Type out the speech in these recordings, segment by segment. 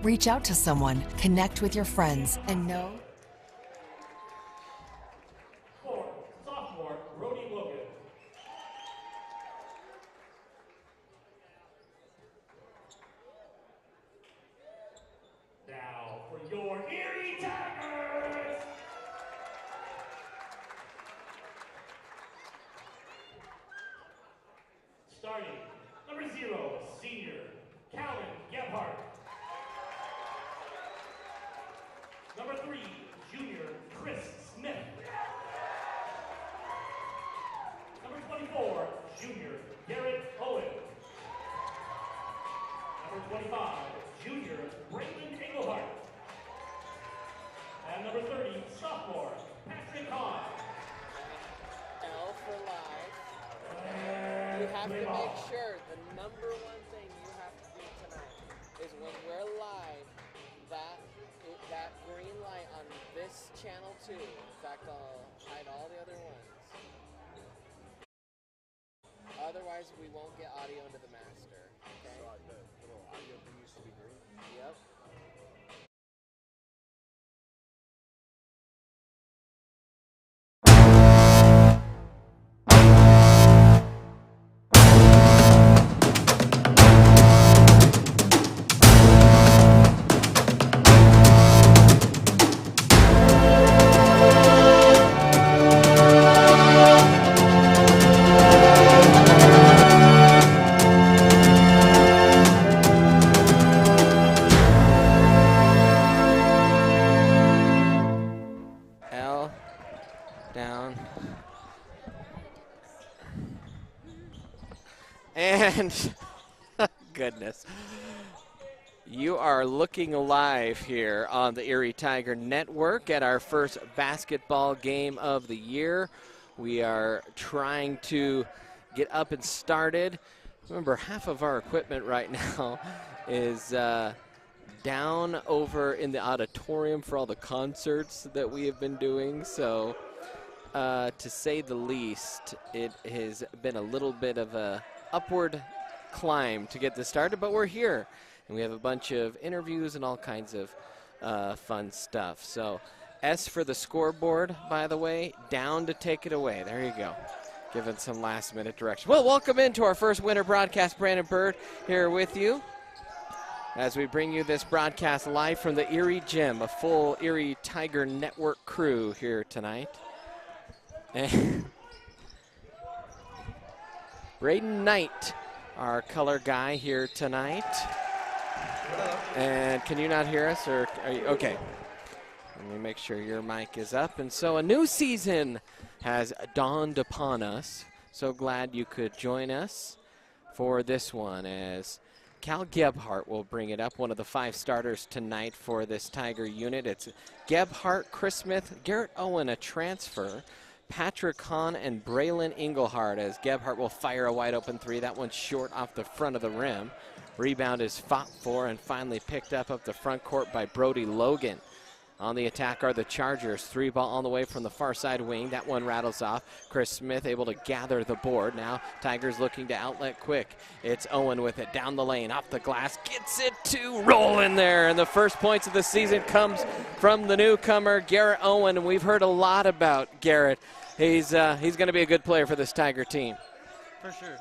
Reach out to someone, connect with your friends, and know. Sophomore, Brody Logan. Now for your Erie Tigers. Starting, number 0, senior, Calvin Gebhardt. Number 3, junior, Chris Smith. Number 24, junior, Garrett Owen. Number 25, junior, Brayden Engelhardt. And number 30, sophomore, Patrick Hahn. L for live. You have to make sure the number one thing you have to do tonight is when we're live, that green light on this channel 2. In fact, I'll hide all the other ones. Otherwise, we won't get audio into the master. Okay? So the little audio thing used to be green? Yep. Down. And goodness. You are looking live here on the Erie Tiger Network at our first basketball game of the year. We are trying to get up and started. Remember, half of our equipment right now is down over in the auditorium for all the concerts that we have been doing. So to say the least, it has been a little bit of a upward climb to get this started, but we're here. And we have a bunch of interviews and all kinds of fun stuff. So S for the scoreboard, by the way, down to take it away. There you go. Giving some last-minute direction. Well, welcome into our first winter broadcast. Brandon Bird here with you as we bring you this broadcast live from the Erie Gym, a full Erie Tiger Network crew here tonight. And Braden Knight, our color guy here tonight. And can you not hear us, or are you okay? Let me make sure your mic is up. And so a new season has dawned upon us. So glad you could join us for this one, as Cal Gebhardt will bring it up, one of the 5 starters tonight for this Tiger unit. It's Gebhardt, Chris Smith, Garrett Owen, a transfer, Patrick Hahn, and Braylon Engelhardt, as Gebhardt will fire a wide open 3. That one's short off the front of the rim. Rebound is fought for and finally picked up the front court by Brody Logan. On the attack are the Chargers. 3 ball on the way from the far side wing. That one rattles off. Chris Smith able to gather the board. Now Tigers looking to outlet quick. It's Owen with it down the lane, off the glass, gets it to roll in there. And the first points of the season comes from the newcomer, Garrett Owen. And we've heard a lot about Garrett. He's going to be a good player for this Tiger team. For sure.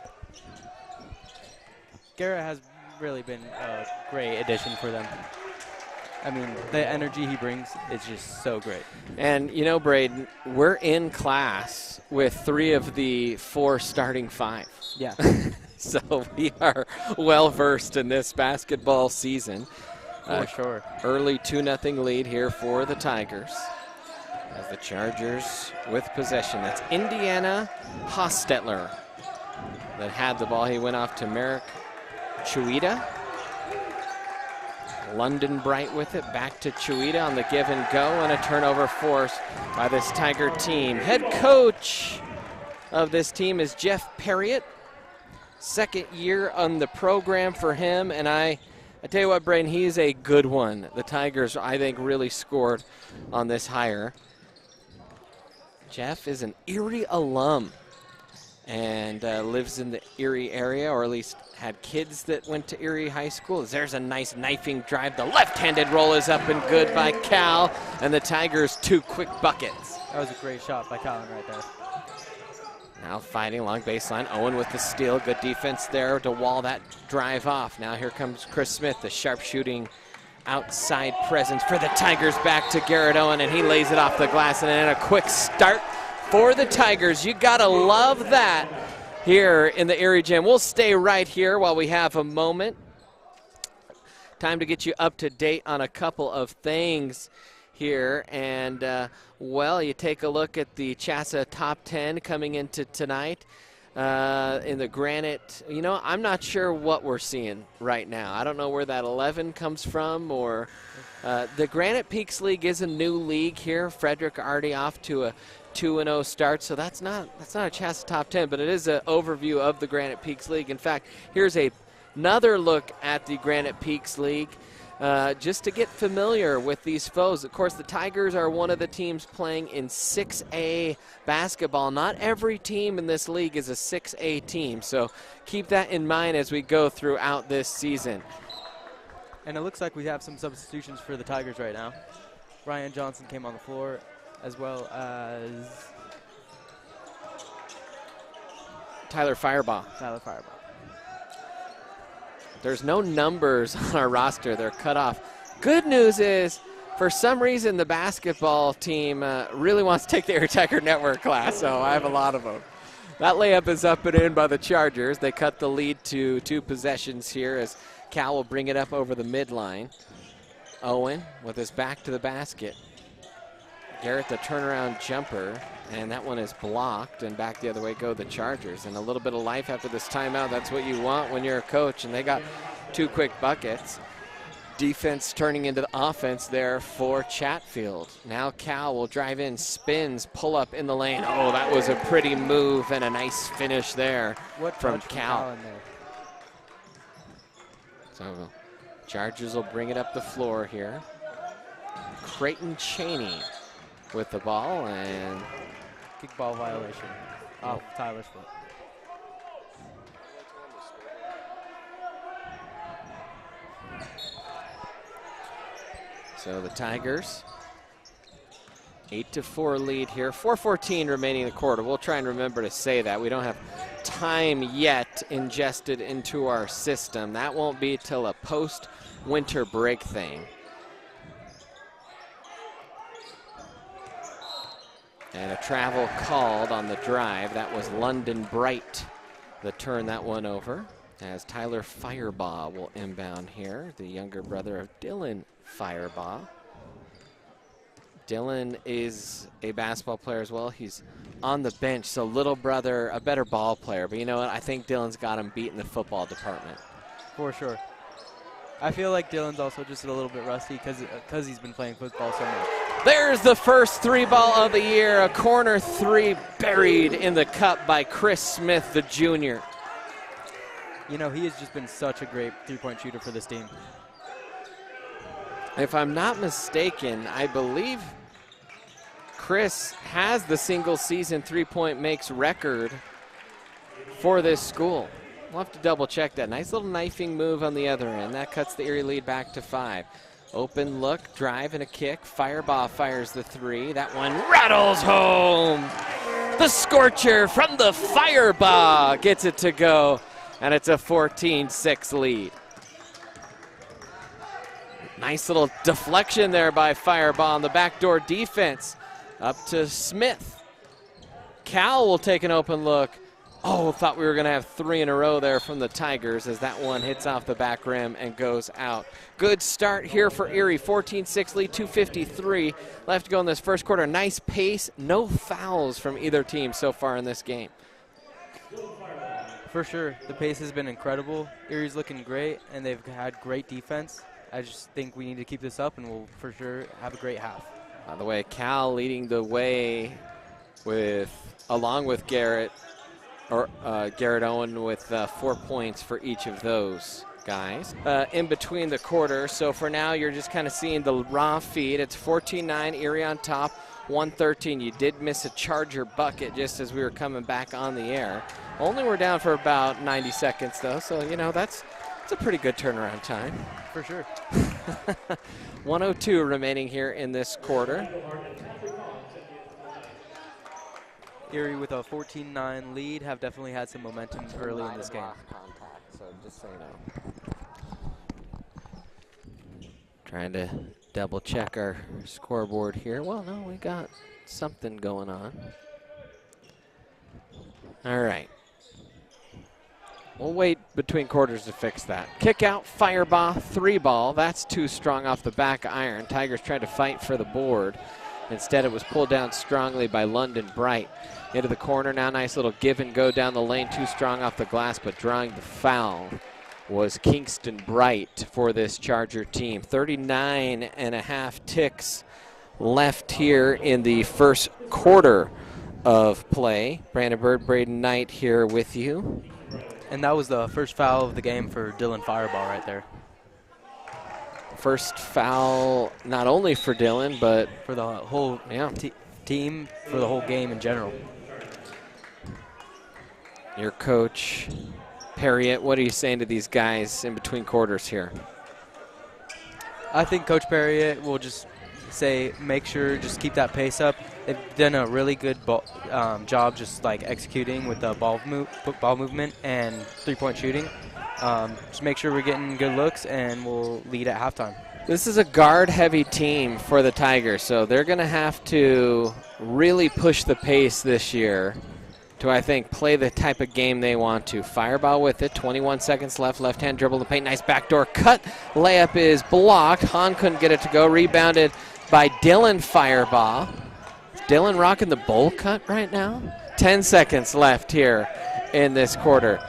Garrett has really been a great addition for them. I mean, the energy he brings is just so great. And, you know, Braden, we're in class with 3 of the 4 starting 5. Yeah. So we are well-versed in this basketball season. For sure. Early 2-0 lead here for the Tigers, as the Chargers with possession. That's Indiana Hostetler that had the ball. He went off to Merrick Chuida. London Bright with it, back to Chuida on the give and go, and a turnover forced by this Tiger team. Head coach of this team is Jeff Perriott. 2nd year on the program for him, and I tell you what, Braden, he is a good one. The Tigers, I think, really scored on this hire. Jeff is an Erie alum and lives in the Erie area, or at least had kids that went to Erie High School. There's a nice knifing drive. The left-handed roll is up and good by Cal, and the Tigers 2 quick buckets. That was a great shot by Colin right there. Now fighting along baseline. Owen with the steal. Good defense there to wall that drive off. Now here comes Chris Smith, the sharp shooting outside presence for the Tigers. Back to Garrett Owen, and he lays it off the glass, and then a quick start for the Tigers. You gotta love that here in the Erie Gym. We'll stay right here while we have a moment. Time to get you up to date on a couple of things here. And, well, you take a look at the CHSAA top 10 coming into tonight. In the Granite, you know, I'm not sure what we're seeing right now. I don't know where that 11 comes from, or the Granite Peaks League is a new league here. Frederick already off to a 2-0 start, so that's not a CHSAA top 10, but it is an overview of the Granite Peaks League. In fact, here's another look at the Granite Peaks League, just to get familiar with these foes. Of course, the Tigers are one of the teams playing in 6A basketball. Not every team in this league is a 6A team, so keep that in mind as we go throughout this season. And it looks like we have some substitutions for the Tigers right now. Ryan Johnson came on the floor, as well as Tyler Firebaugh. There's no numbers on our roster. They're cut off. Good news is, for some reason, the basketball team really wants to take the Erie Tiger Network class, so I have a lot of them. That layup is up and in by the Chargers. They cut the lead to 2 possessions here as Cal will bring it up over the midline. Owen with his back to the basket. Garrett, the turnaround jumper, and that one is blocked, and back the other way go the Chargers. And a little bit of life after this timeout. That's what you want when you're a coach, and they got 2 quick buckets. Defense turning into the offense there for Chatfield. Now Cal will drive in, spins, pull up in the lane. Oh, that was a pretty move and a nice finish there from Cal. So Chargers will bring it up the floor here. Creighton Cheney with the ball, and kickball violation off Tyler's foot. So the Tigers, 8-4 lead here. 4:14 remaining in the quarter. We'll try and remember to say that. We don't have time yet ingested into our system. That won't be till a post-winter break thing. And a travel called on the drive. That was London Bright that turned that one over, as Tyler Firebaugh will inbound here, the younger brother of Dylan Firebaugh. Dylan is a basketball player as well. He's on the bench, so little brother, a better ball player. But you know what? I think Dylan's got him beat in the football department. For sure. I feel like Dylan's also just a little bit rusty because he's been playing football so much. There's the first 3 ball of the year, a corner 3 buried in the cup by Chris Smith, the junior. You know, he has just been such a great 3-point shooter for this team. If I'm not mistaken, I believe Chris has the single season 3-point makes record for this school. We'll have to double check that. Nice little knifing move on the other end. That cuts the Erie lead back to 5. Open look, drive, and a kick. Firebaugh fires the 3. That one rattles home. The scorcher from the Firebaugh gets it to go, and it's a 14-6 lead. Nice little deflection there by Firebaugh on the backdoor defense. Up to Smith. Cal will take an open look. Oh, thought we were going to have 3 in a row there from the Tigers, as that one hits off the back rim and goes out. Good start here for Erie. 14-6 lead, 2:53 left to go in this first quarter. Nice pace, no fouls from either team so far in this game. For sure, the pace has been incredible. Erie's looking great, and they've had great defense. I just think we need to keep this up, and we'll for sure have a great half. By the way, Cal leading the way along with Garrett Owen with 4 points for each of those guys in between the quarters. So for now, you're just kind of seeing the raw feed. It's 14-9, Erie on top. 113. You did miss a Charger bucket just as we were coming back on the air. Only we're down for about 90 seconds, though, so, you know, that's a pretty good turnaround time. For sure. 102 remaining here in this quarter. Erie with a 14-9 lead have definitely had some momentum early in this game. Contact, so just so you know. Trying to double check our scoreboard here. Well, no, we got something going on. All right. We'll wait between quarters to fix that. Kick out, fire ball, 3 ball. That's too strong off the back iron. Tigers tried to fight for the board. Instead, it was pulled down strongly by London Bright. Into the corner now, nice little give and go down the lane. Too strong off the glass, but drawing the foul was Kingston Bright for this Charger team. 39.5 ticks left here in the first quarter of play. Brandon Bird, Braden Knight here with you. And that was the first foul of the game for Dylan Fireball right there. First foul not only for Dylan, but for the whole team, for the whole game in general. Your coach, Perriott, what are you saying to these guys in between quarters here? I think Coach Perriott will just say, make sure, just keep that pace up. They've done a really good job just like executing with the ball movement and three-point shooting. Just make sure we're getting good looks, and we'll lead at halftime. This is a guard-heavy team for the Tigers, so they're going to have to really push the pace this year to, I think, play the type of game they want to. Fireball with it, 21 seconds left, left-hand dribble in the paint, nice backdoor cut. Layup is blocked. Hahn couldn't get it to go, rebounded by Dylan Fireball. Is Dylan rocking the bowl cut right now? 10 seconds left here in this quarter.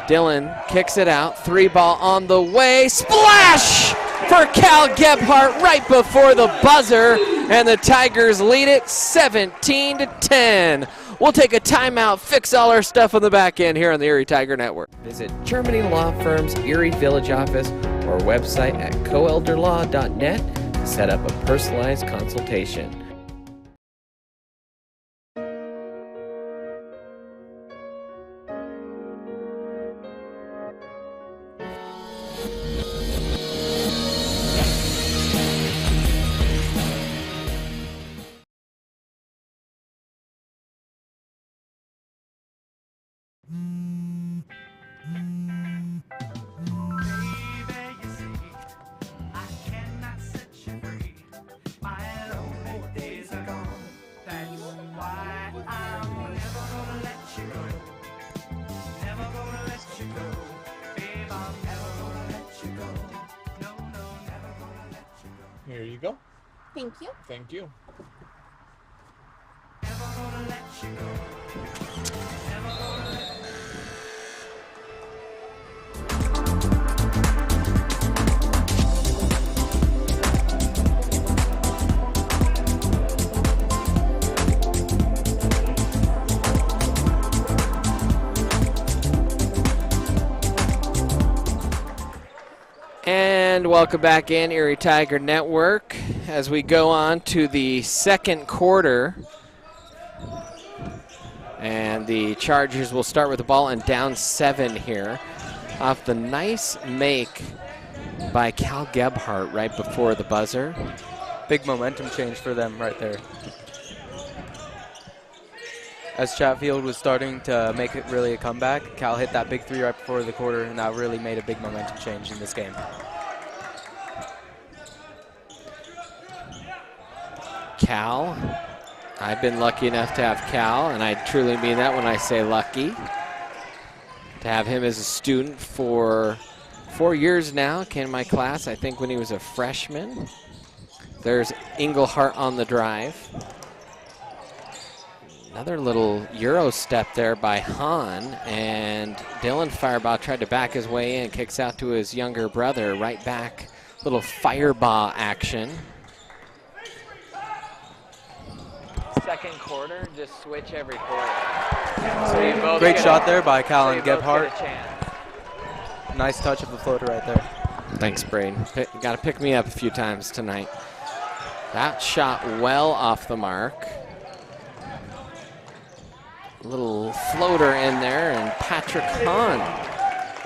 Dylan kicks it out, 3 ball on the way, splash for Cal Gebhardt right before the buzzer, and the Tigers lead it 17-10. We'll take a timeout, fix all our stuff on the back end here on the Erie Tiger Network. Visit Germany Law Firm's Erie Village office or website at coelderlaw.net to set up a personalized consultation. Here you go. Thank you. Thank you. And welcome back in, Erie Tiger Network, as we go on to the second quarter. And the Chargers will start with the ball and down 7 here off the nice make by Cal Gebhardt right before the buzzer. Big momentum change for them right there. As Chatfield was starting to make it really a comeback, Cal hit that big 3 right before the quarter, and that really made a big momentum change in this game. Cal, I've been lucky enough to have Cal, and I truly mean that when I say lucky, to have him as a student for 4 years now. Came to my class, I think, when he was a freshman. There's Englehart on the drive. Another little Euro step there by Hahn, and Dylan Fireball tried to back his way in, kicks out to his younger brother, right back, little fireball action. Second quarter, just switch every quarter. So great shot there by Cal and Gebhardt. Nice touch of the floater right there. Thanks, Braden. You got to pick me up a few times tonight. That shot well off the mark. A little floater in there, and Patrick Hahn,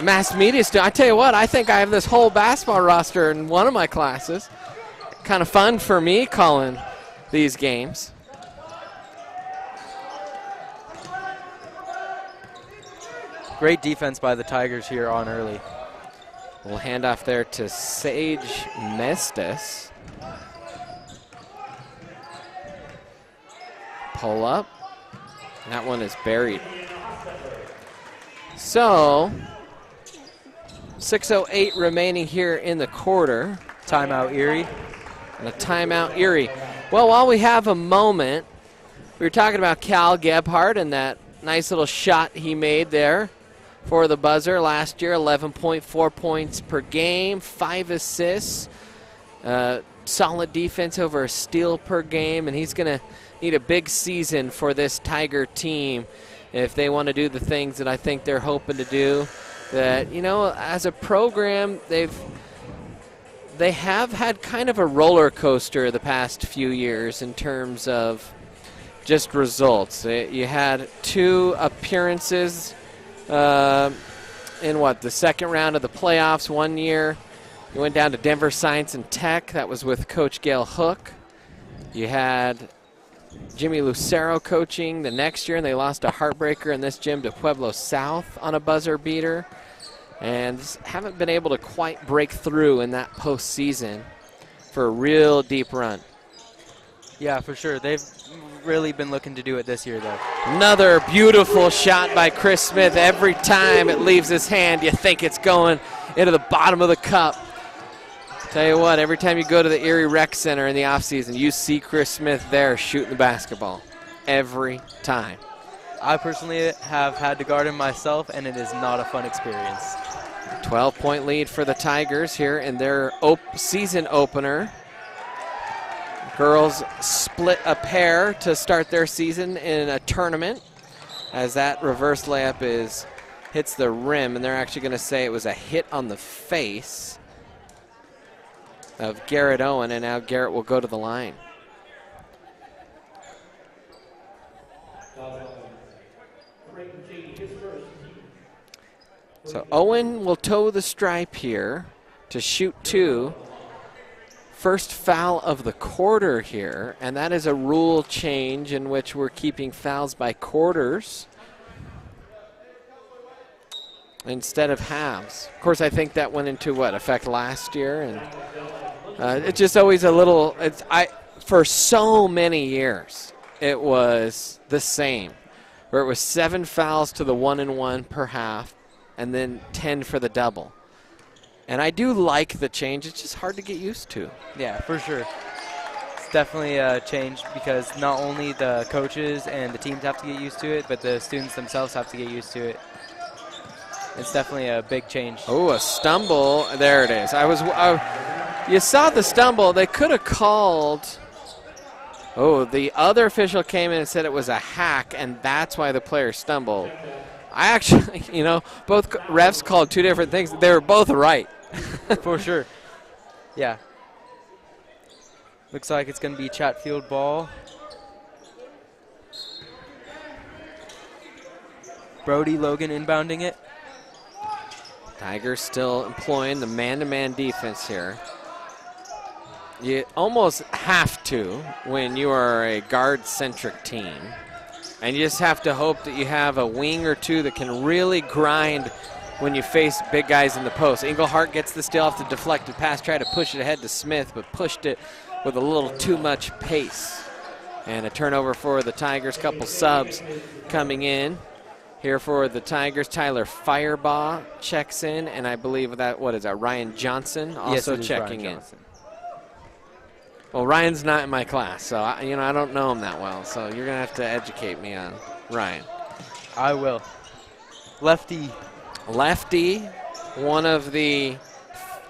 mass media student. I tell you what, I think I have this whole basketball roster in one of my classes. Kind of fun for me calling these games. Great defense by the Tigers here on early. We'll hand off there to Sage Mestis. Pull up. That one is buried. So, 6:08 remaining here in the quarter. Timeout Erie. And a timeout Erie. Well, while we have a moment, we were talking about Cal Gebhardt and that nice little shot he made there for the buzzer last year. 11.4 points per game, 5 assists, solid defense, over a steal per game, and he's going to need a big season for this Tiger team if they want to do the things that I think they're hoping to do. That, you know, as a program, they have had kind of a roller coaster the past few years in terms of just results. You had 2 appearances in the second round of the playoffs one year. You went down to Denver Science and Tech. That was with Coach Gail Hook. You had Jimmy Lucero coaching the next year, and they lost a heartbreaker in this gym to Pueblo South on a buzzer beater. And haven't been able to quite break through in that postseason for a real deep run. Yeah, for sure. They've really been looking to do it this year, though. Another beautiful shot by Chris Smith. Every time it leaves his hand, you think it's going into the bottom of the cup. Tell you what, every time you go to the Erie Rec Center in the offseason, you see Chris Smith there shooting the basketball. Every time. I personally have had to guard him myself, and it is not a fun experience. 12-point lead for the Tigers here in their season opener. Girls split a pair to start their season in a tournament, as that reverse layup hits the rim, and they're actually going to say it was a hit on the face of Garrett Owen, and now Garrett will go to the line. So Owen will toe the stripe here to shoot 2. First foul of the quarter here, and that is a rule change in which we're keeping fouls by quarters instead of halves. Of course, I think that went into effect last year, and it's just always a little. For so many years, it was the same, where it was 7 fouls to the 1-and-1 per half, and then 10 for the double. And I do like the change. It's just hard to get used to. Yeah, for sure. It's definitely a change because not only the coaches and the teams have to get used to it, but the students themselves have to get used to it. It's definitely a big change. Oh, a stumble. There it is. You saw the stumble. They could have called. Oh, the other official came in and said it was a hack, and that's why the player stumbled. I actually, both refs called 2 different things. They were both right. For sure. Yeah. Looks like it's going to be Chatfield ball. Brody Logan inbounding it. Tigers still employing the man-to-man defense here. You almost have to when you are a guard-centric team. And you just have to hope that you have a wing or 2 that can really grind when you face big guys in the post. Englehart gets the steal off the deflected pass, tried to push it ahead to Smith, but pushed it with a little too much pace. And a turnover for the Tigers. Couple subs coming in here for the Tigers. Tyler Firebaugh checks in, and I believe that, Ryan Johnson also checking in. Well, Ryan's not in my class, so I don't know him that well. So you're gonna have to educate me on Ryan. I will. Lefty, one of the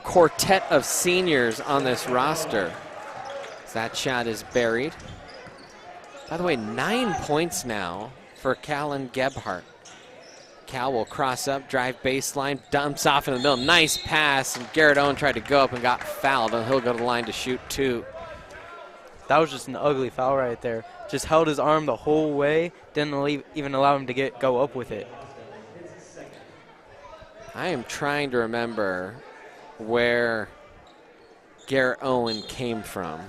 quartet of seniors on this roster. That shot is buried. By the way, 9 points now for Callan Gebhardt. Cal will cross up, drive baseline, dumps off in the middle. Nice pass, and Garrett Owen tried to go up and got fouled, and he'll go to the line to shoot 2. That was just an ugly foul right there. Just held his arm the whole way, didn't even allow him to go up with it. I am trying to remember where Garrett Owen came from.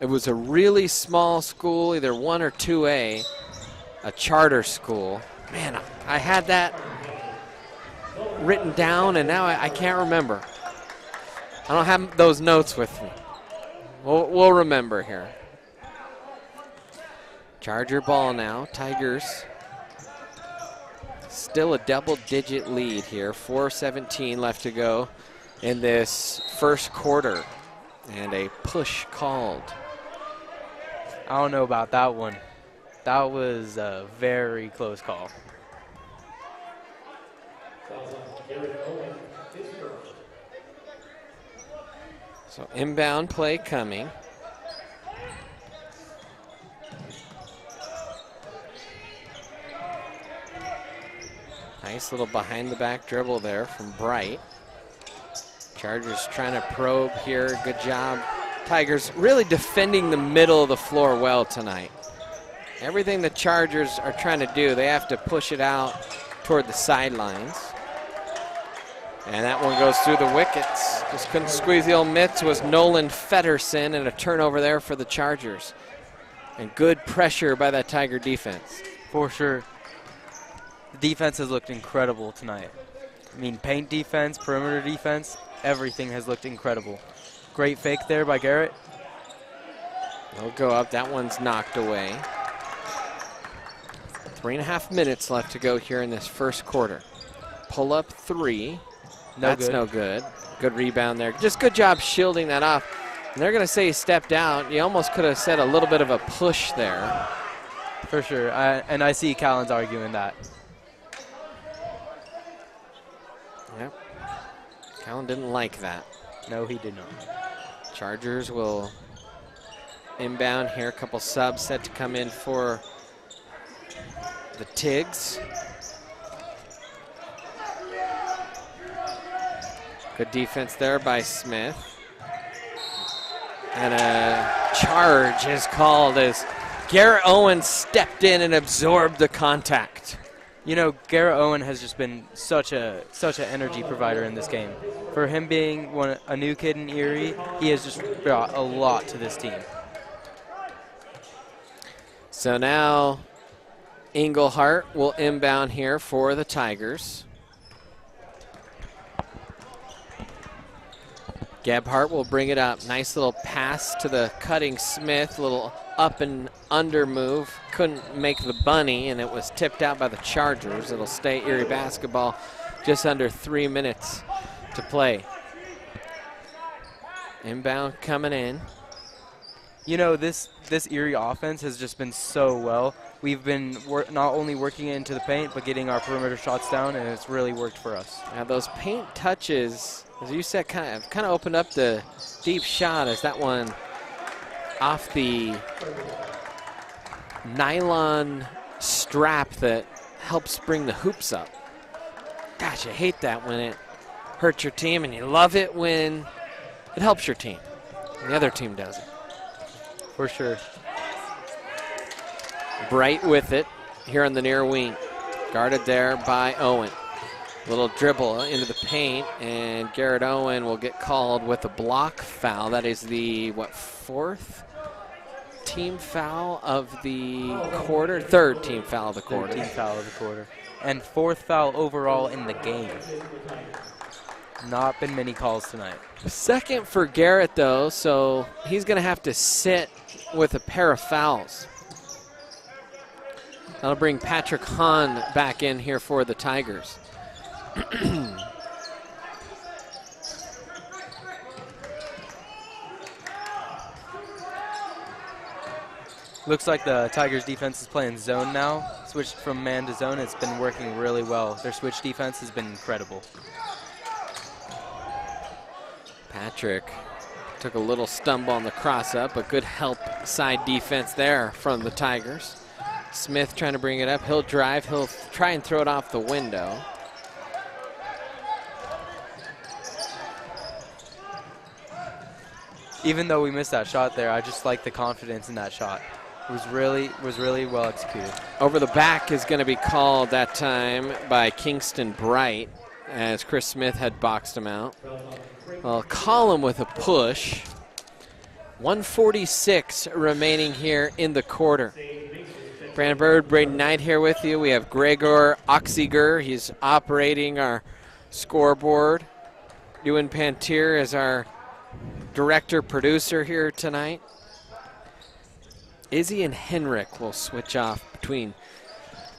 It was a really small school, either 1 or 2A, a charter school. Man, I had that written down, and now I can't remember. I don't have those notes with me. We'll remember here. Charger ball now. Tigers still a double-digit lead here. 4:17 left to go in this first quarter. And a push called. I don't know about that one. That was a very close call. So inbound play coming. Nice little behind the back dribble there from Bright. Chargers trying to probe here. Good job. Tigers really defending the middle of the floor well tonight. Everything the Chargers are trying to do, they have to push it out toward the sidelines. And that one goes through the wickets. Just couldn't squeeze the old mitts. Was Nolan Fetterson, and a turnover there for the Chargers. And good pressure by that Tiger defense. For sure. The defense has looked incredible tonight. I mean, paint defense, perimeter defense, everything has looked incredible. Great fake there by Garrett. They'll go up. That one's knocked away. 3.5 minutes left to go here in this first quarter. Pull up 3. That's no good. Good rebound there. Just good job shielding that off. And they're going to say he stepped out. You almost could have said a little bit of a push there. For sure. And I see Callan's arguing that. Yep. Callan didn't like that. No, he did not. Chargers will inbound here. A couple subs set to come in for the Tigs. Good defense there by Smith. And a charge is called as Garrett Owen stepped in and absorbed the contact. You know, Garrett Owen has just been such an energy provider in this game. For him being a new kid in Erie, he has just brought a lot to this team. So now Englehart will inbound here for the Tigers. Gebhardt will bring it up. Nice little pass to the cutting Smith. Little up and under move. Couldn't make the bunny, and it was tipped out by the Chargers. It'll stay Erie basketball. Just under 3 minutes to play. Inbound coming in. You know, this Erie offense has just been so well. We've been not only working into the paint, but getting our perimeter shots down, and it's really worked for us. Now those paint touches, as you said, kind of opened up the deep shot as that one off the nylon strap that helps bring the hoops up. Gosh, I hate that when it hurts your team, and you love it when it helps your team and the other team doesn't. For sure. Bright with it here on the near wing. Guarded there by Owen. Little dribble into the paint, and Garrett Owen will get called with a block foul. That is the, fourth team foul of the quarter? Third team foul of the quarter. Third team foul of the quarter. And fourth foul overall in the game. Not been many calls tonight. Second for Garrett, though, so he's going to have to sit with a pair of fouls. That'll bring Patrick Hahn back in here for the Tigers. Looks like the Tigers defense is playing zone now. Switched from man to zone. It's been working really well. Their switch defense has been incredible. Patrick took a little stumble on the cross up, but good help side defense there from the Tigers. Smith trying to bring it up. He'll drive. He'll try and throw it off the window. even though we missed that shot there, I just like the confidence in that shot. It was really well executed. Over the back is going to be called that time by Kingston Bright, as Chris Smith had boxed him out. Well, call him with a push. 1:46 remaining here in the quarter. Brandon Bird, Braden Knight here with you. We have Gregor Oxiger. He's operating our scoreboard. Ewan Pantier is our director producer here tonight. Izzy and Henrik will switch off between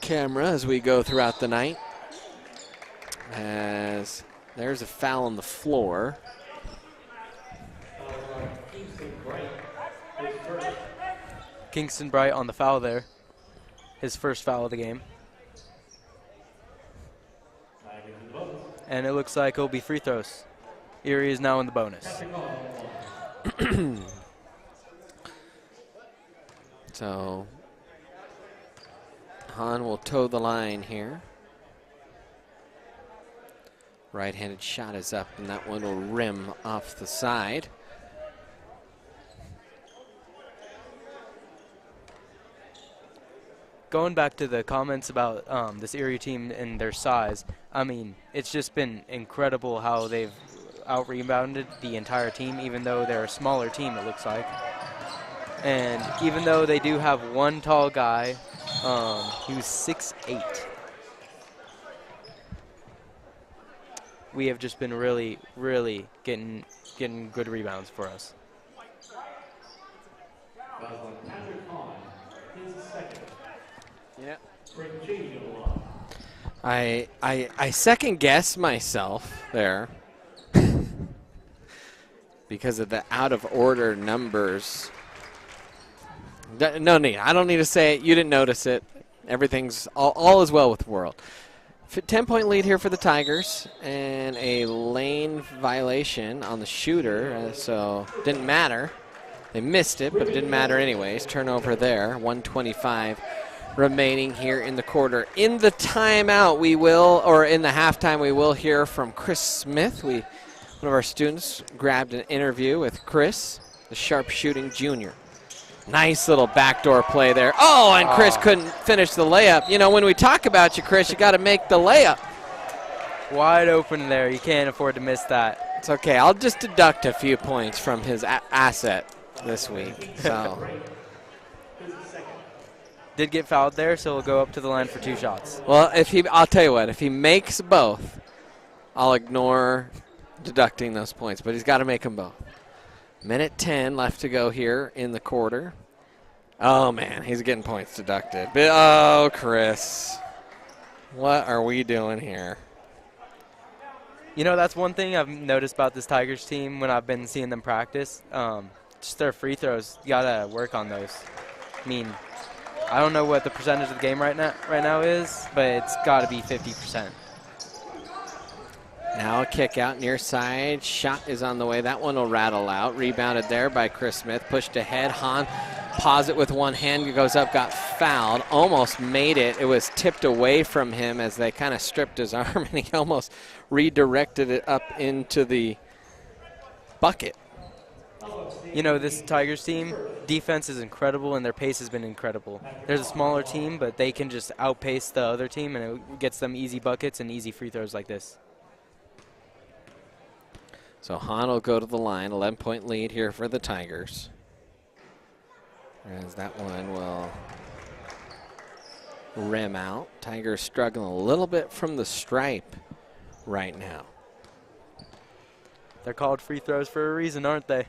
camera as we go throughout the night. As there's a foul on the floor. Kingston Bright on the foul there. His first foul of the game. And it looks like it'll be free throws. Erie is now in the bonus. So Hahn will toe the line here. Right-handed shot is up, and that one will rim off the side. Going back to the comments about this Erie team and their size, I mean, it's just been incredible how they've out-rebounded the entire team, even though they're a smaller team, it looks like. And even though they do have one tall guy, who's 6'8". We have just been really getting good rebounds for us. Yeah. I second guess myself there because of the out of order numbers. No need. I don't need to say it. You didn't notice it. Everything's all is well with the world. 10-point lead here for the Tigers, and a lane violation on the shooter, so didn't matter. They missed it, but it didn't matter anyways. Turnover there. 1:25 remaining here in the quarter. In the timeout, we will, or in the halftime, we will hear from Chris Smith. One of our students grabbed an interview with Chris, the sharpshooting junior. Nice little backdoor play there. Oh, and Chris couldn't finish the layup. You know, when we talk about you, Chris, you got to make the layup. Wide open there. You can't afford to miss that. It's okay. I'll just deduct a few points from his asset this week. So Did get fouled there, so he'll go up to the line for 2 shots. Well, I'll tell you what. If he makes both, I'll ignore deducting those points. But he's got to make them both. Minute 10 left to go here in the quarter. Oh, man, he's getting points deducted. But, oh, Chris, what are we doing here? You know, that's one thing I've noticed about this Tigers team when I've been seeing them practice. Just their free throws. You got to work on those. I mean, I don't know what the percentage of the game right now is, but it's got to be 50%. Now a kick out near side. Shot is on the way. That one will rattle out. Rebounded there by Chris Smith. Pushed ahead. Hahn paused it with one hand. Goes up, got fouled. Almost made it. It was tipped away from him as they kind of stripped his arm, and he almost redirected it up into the bucket. You know, this Tigers team, defense is incredible, and their pace has been incredible. There's a smaller team, but they can just outpace the other team, and it gets them easy buckets and easy free throws like this. So Hahn will go to the line. 11-point lead here for the Tigers. As that one will rim out. Tigers struggling a little bit from the stripe right now. They're called free throws for a reason, aren't they?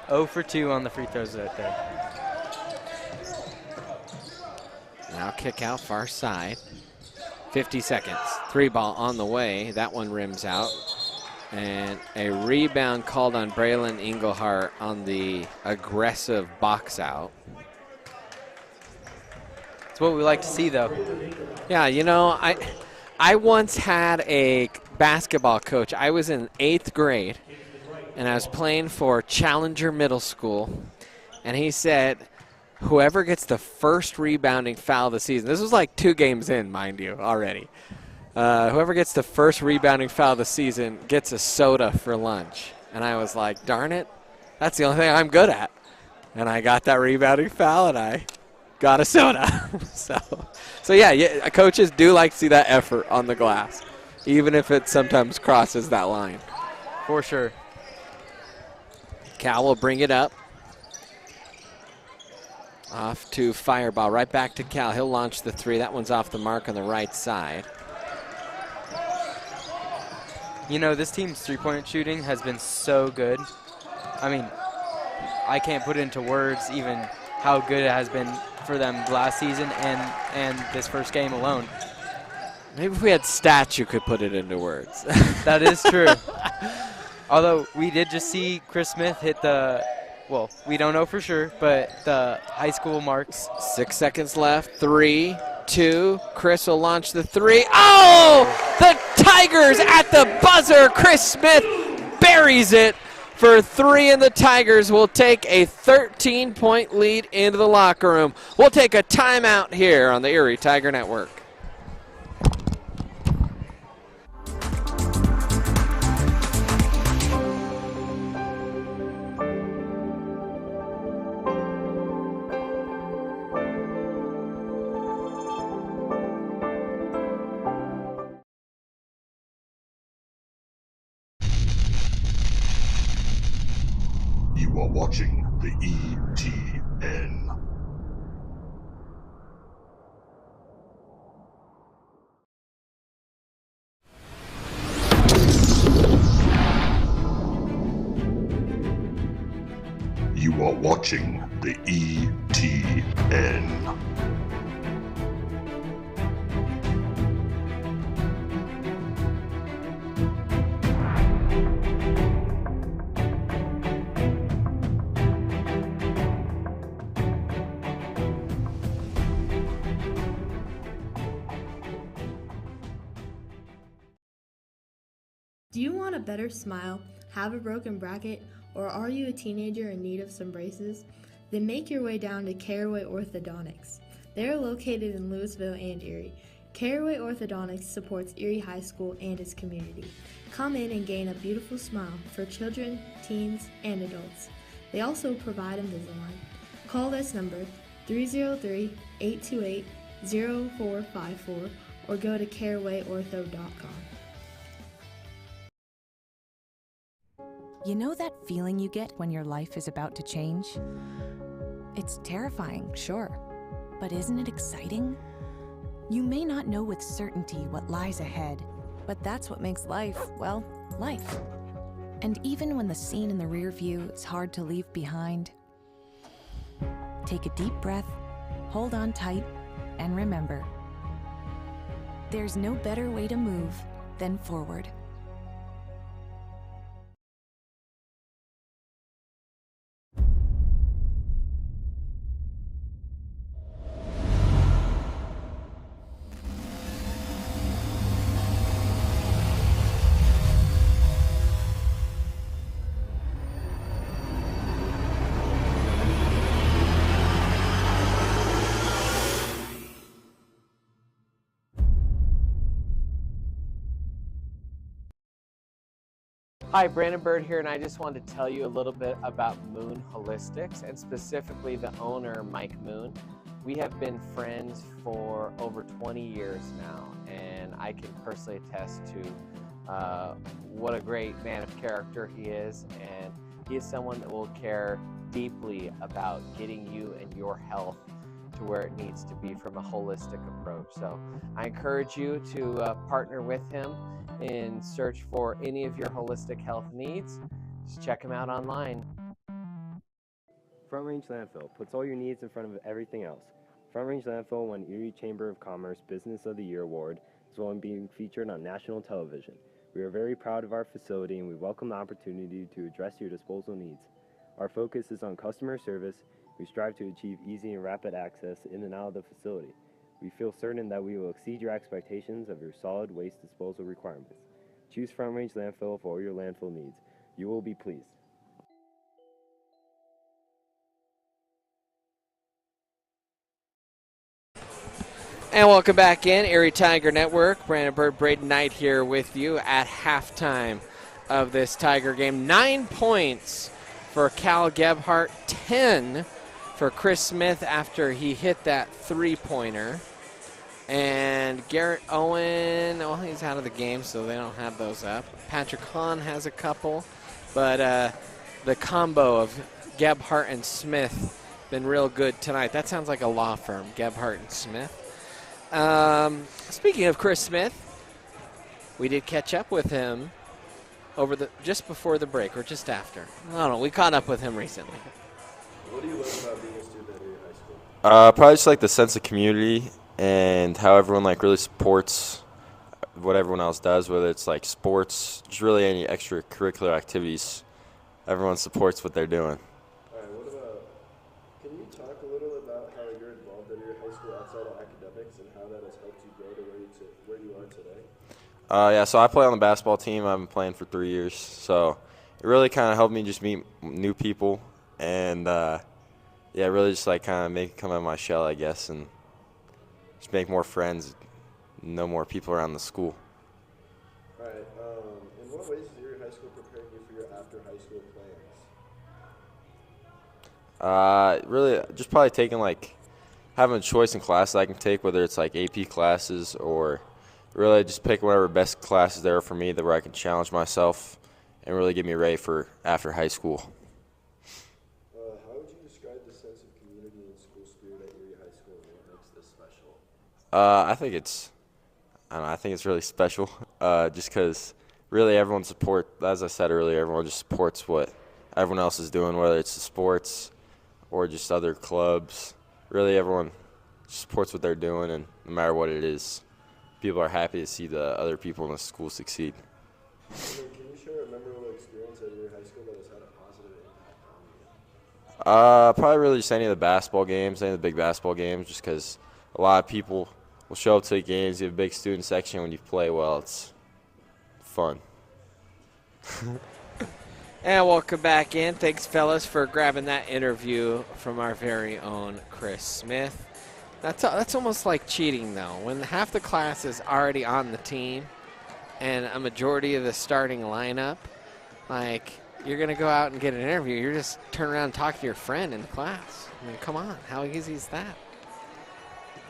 0 for 2 on the free throws right there. Now kick out far side. 50 seconds. 3-ball on the way. That one rims out. And a rebound called on Braylon Engelhart on the aggressive box out. It's what we like to see, though. Yeah, you know, I once had a basketball coach. I was in 8th grade, and I was playing for Challenger Middle School, and he said, whoever gets the first rebounding foul of the season, this was like 2 games in, mind you, already. Whoever gets the first rebounding foul of the season gets a soda for lunch. And I was like, darn it, that's the only thing I'm good at. And I got that rebounding foul, and I got a soda. so yeah, coaches do like to see that effort on the glass, even if it sometimes crosses that line. For sure. Cal will bring it up. Off to Fireball, right back to Cal. He'll launch the three. That one's off the mark on the right side. You know, this team's three-point shooting has been so good. I mean, I can't put into words even how good it has been for them last season and this first game alone. Maybe if we had stats, you could put it into words. That is true. Although we did just see Chris Smith hit the, well, we don't know for sure, but the high school marks. 6 seconds left. 3, 2. Chris will launch the three. Oh! The Tigers at the buzzer. Chris Smith buries it for 3, and the Tigers will take a 13-point lead into the locker room. We'll take a timeout here on the Erie Tiger Network. You are watching the ETN. You are watching the ETN. Do you want a better smile, have a broken bracket, or are you a teenager in need of some braces? Then make your way down to Caraway Orthodontics. They are located in Louisville and Erie. Caraway Orthodontics supports Erie High School and its community. Come in and gain a beautiful smile for children, teens, and adults. They also provide Invisalign. Call this number 303-828-0454 or go to carawayortho.com. You know that feeling you get when your life is about to change? It's terrifying, sure, but isn't it exciting? You may not know with certainty what lies ahead, but that's what makes life, well, life. And even when the scene in the rear view is hard to leave behind, take a deep breath, hold on tight, and remember, there's no better way to move than forward. Hi, Brandon Bird here, and I just wanted to tell you a little bit about Moon Holistics, and specifically the owner, Mike Moon. We have been friends for over 20 years now, and I can personally attest to what a great man of character he is, and he is someone that will care deeply about getting you and your health to where it needs to be from a holistic approach. So I encourage you to partner with him in search for any of your holistic health needs. Just check him out online. Front Range Landfill puts all your needs in front of everything else. Front Range Landfill won Erie Chamber of Commerce Business of the Year Award, as well as being featured on national television. We are very proud of our facility, and we welcome the opportunity to address your disposal needs. Our focus is on customer service. We strive to achieve easy and rapid access in and out of the facility. We feel certain that we will exceed your expectations of your solid waste disposal requirements. Choose Front Range Landfill for all your landfill needs. You will be pleased. And welcome back in, Erie Tiger Network. Brandon Bird, Braden Knight here with you at halftime of this Tiger game. 9 points for Cal Gebhardt, 10 for Chris Smith after he hit that three-pointer. And Garrett Owen, well, he's out of the game, so they don't have those up. Patrick Hahn has a couple, but the combo of Gebhardt and Smith been real good tonight. That sounds like a law firm, Gebhardt and Smith. Speaking of Chris Smith, we did catch up with him just before the break, or just after. I don't know. We caught up with him recently. What do you love about being a student at Erie High School? Probably just like the sense of community and how everyone like really supports what everyone else does, whether it's like sports, just really any extracurricular activities. Everyone supports what they're doing. All right, can you talk a little about how you're involved at Erie High School outside of academics and how that has helped you grow to where you are today? Yeah, so I play on the basketball team. I've been playing for 3 years, so it really kind of helped me just meet new people and really just like kind of make come out of my shell, I guess, and just make more friends, know more people around the school. All right, in what ways is Erie High School preparing you for your after high school plans? Really, just probably having a choice in classes I can take, whether it's like AP classes or really just pick whatever best classes there are for me, that where I can challenge myself and really get me ready for after high school. How would you describe the sense of community and school spirit at Erie High School and what makes this special? I think it's really special, just because really everyone as I said earlier, everyone just supports what everyone else is doing, whether it's the sports or just other clubs. Really everyone supports what they're doing, and no matter what it is, people are happy to see the other people in the school succeed. Can you share a memorable experience at Erie High School that has had a positive impact on you? Probably really just any of the basketball games, any of the big basketball games, just because a lot of people will show up to the games. You have a big student section. When you play well, it's fun. And welcome back in. Thanks, fellas, for grabbing that interview from our very own Chris Smith. That's almost like cheating, though. When half the class is already on the team and a majority of the starting lineup, like, you're going to go out and get an interview. You're just turn around and talk to your friend in the class. I mean, come on. How easy is that?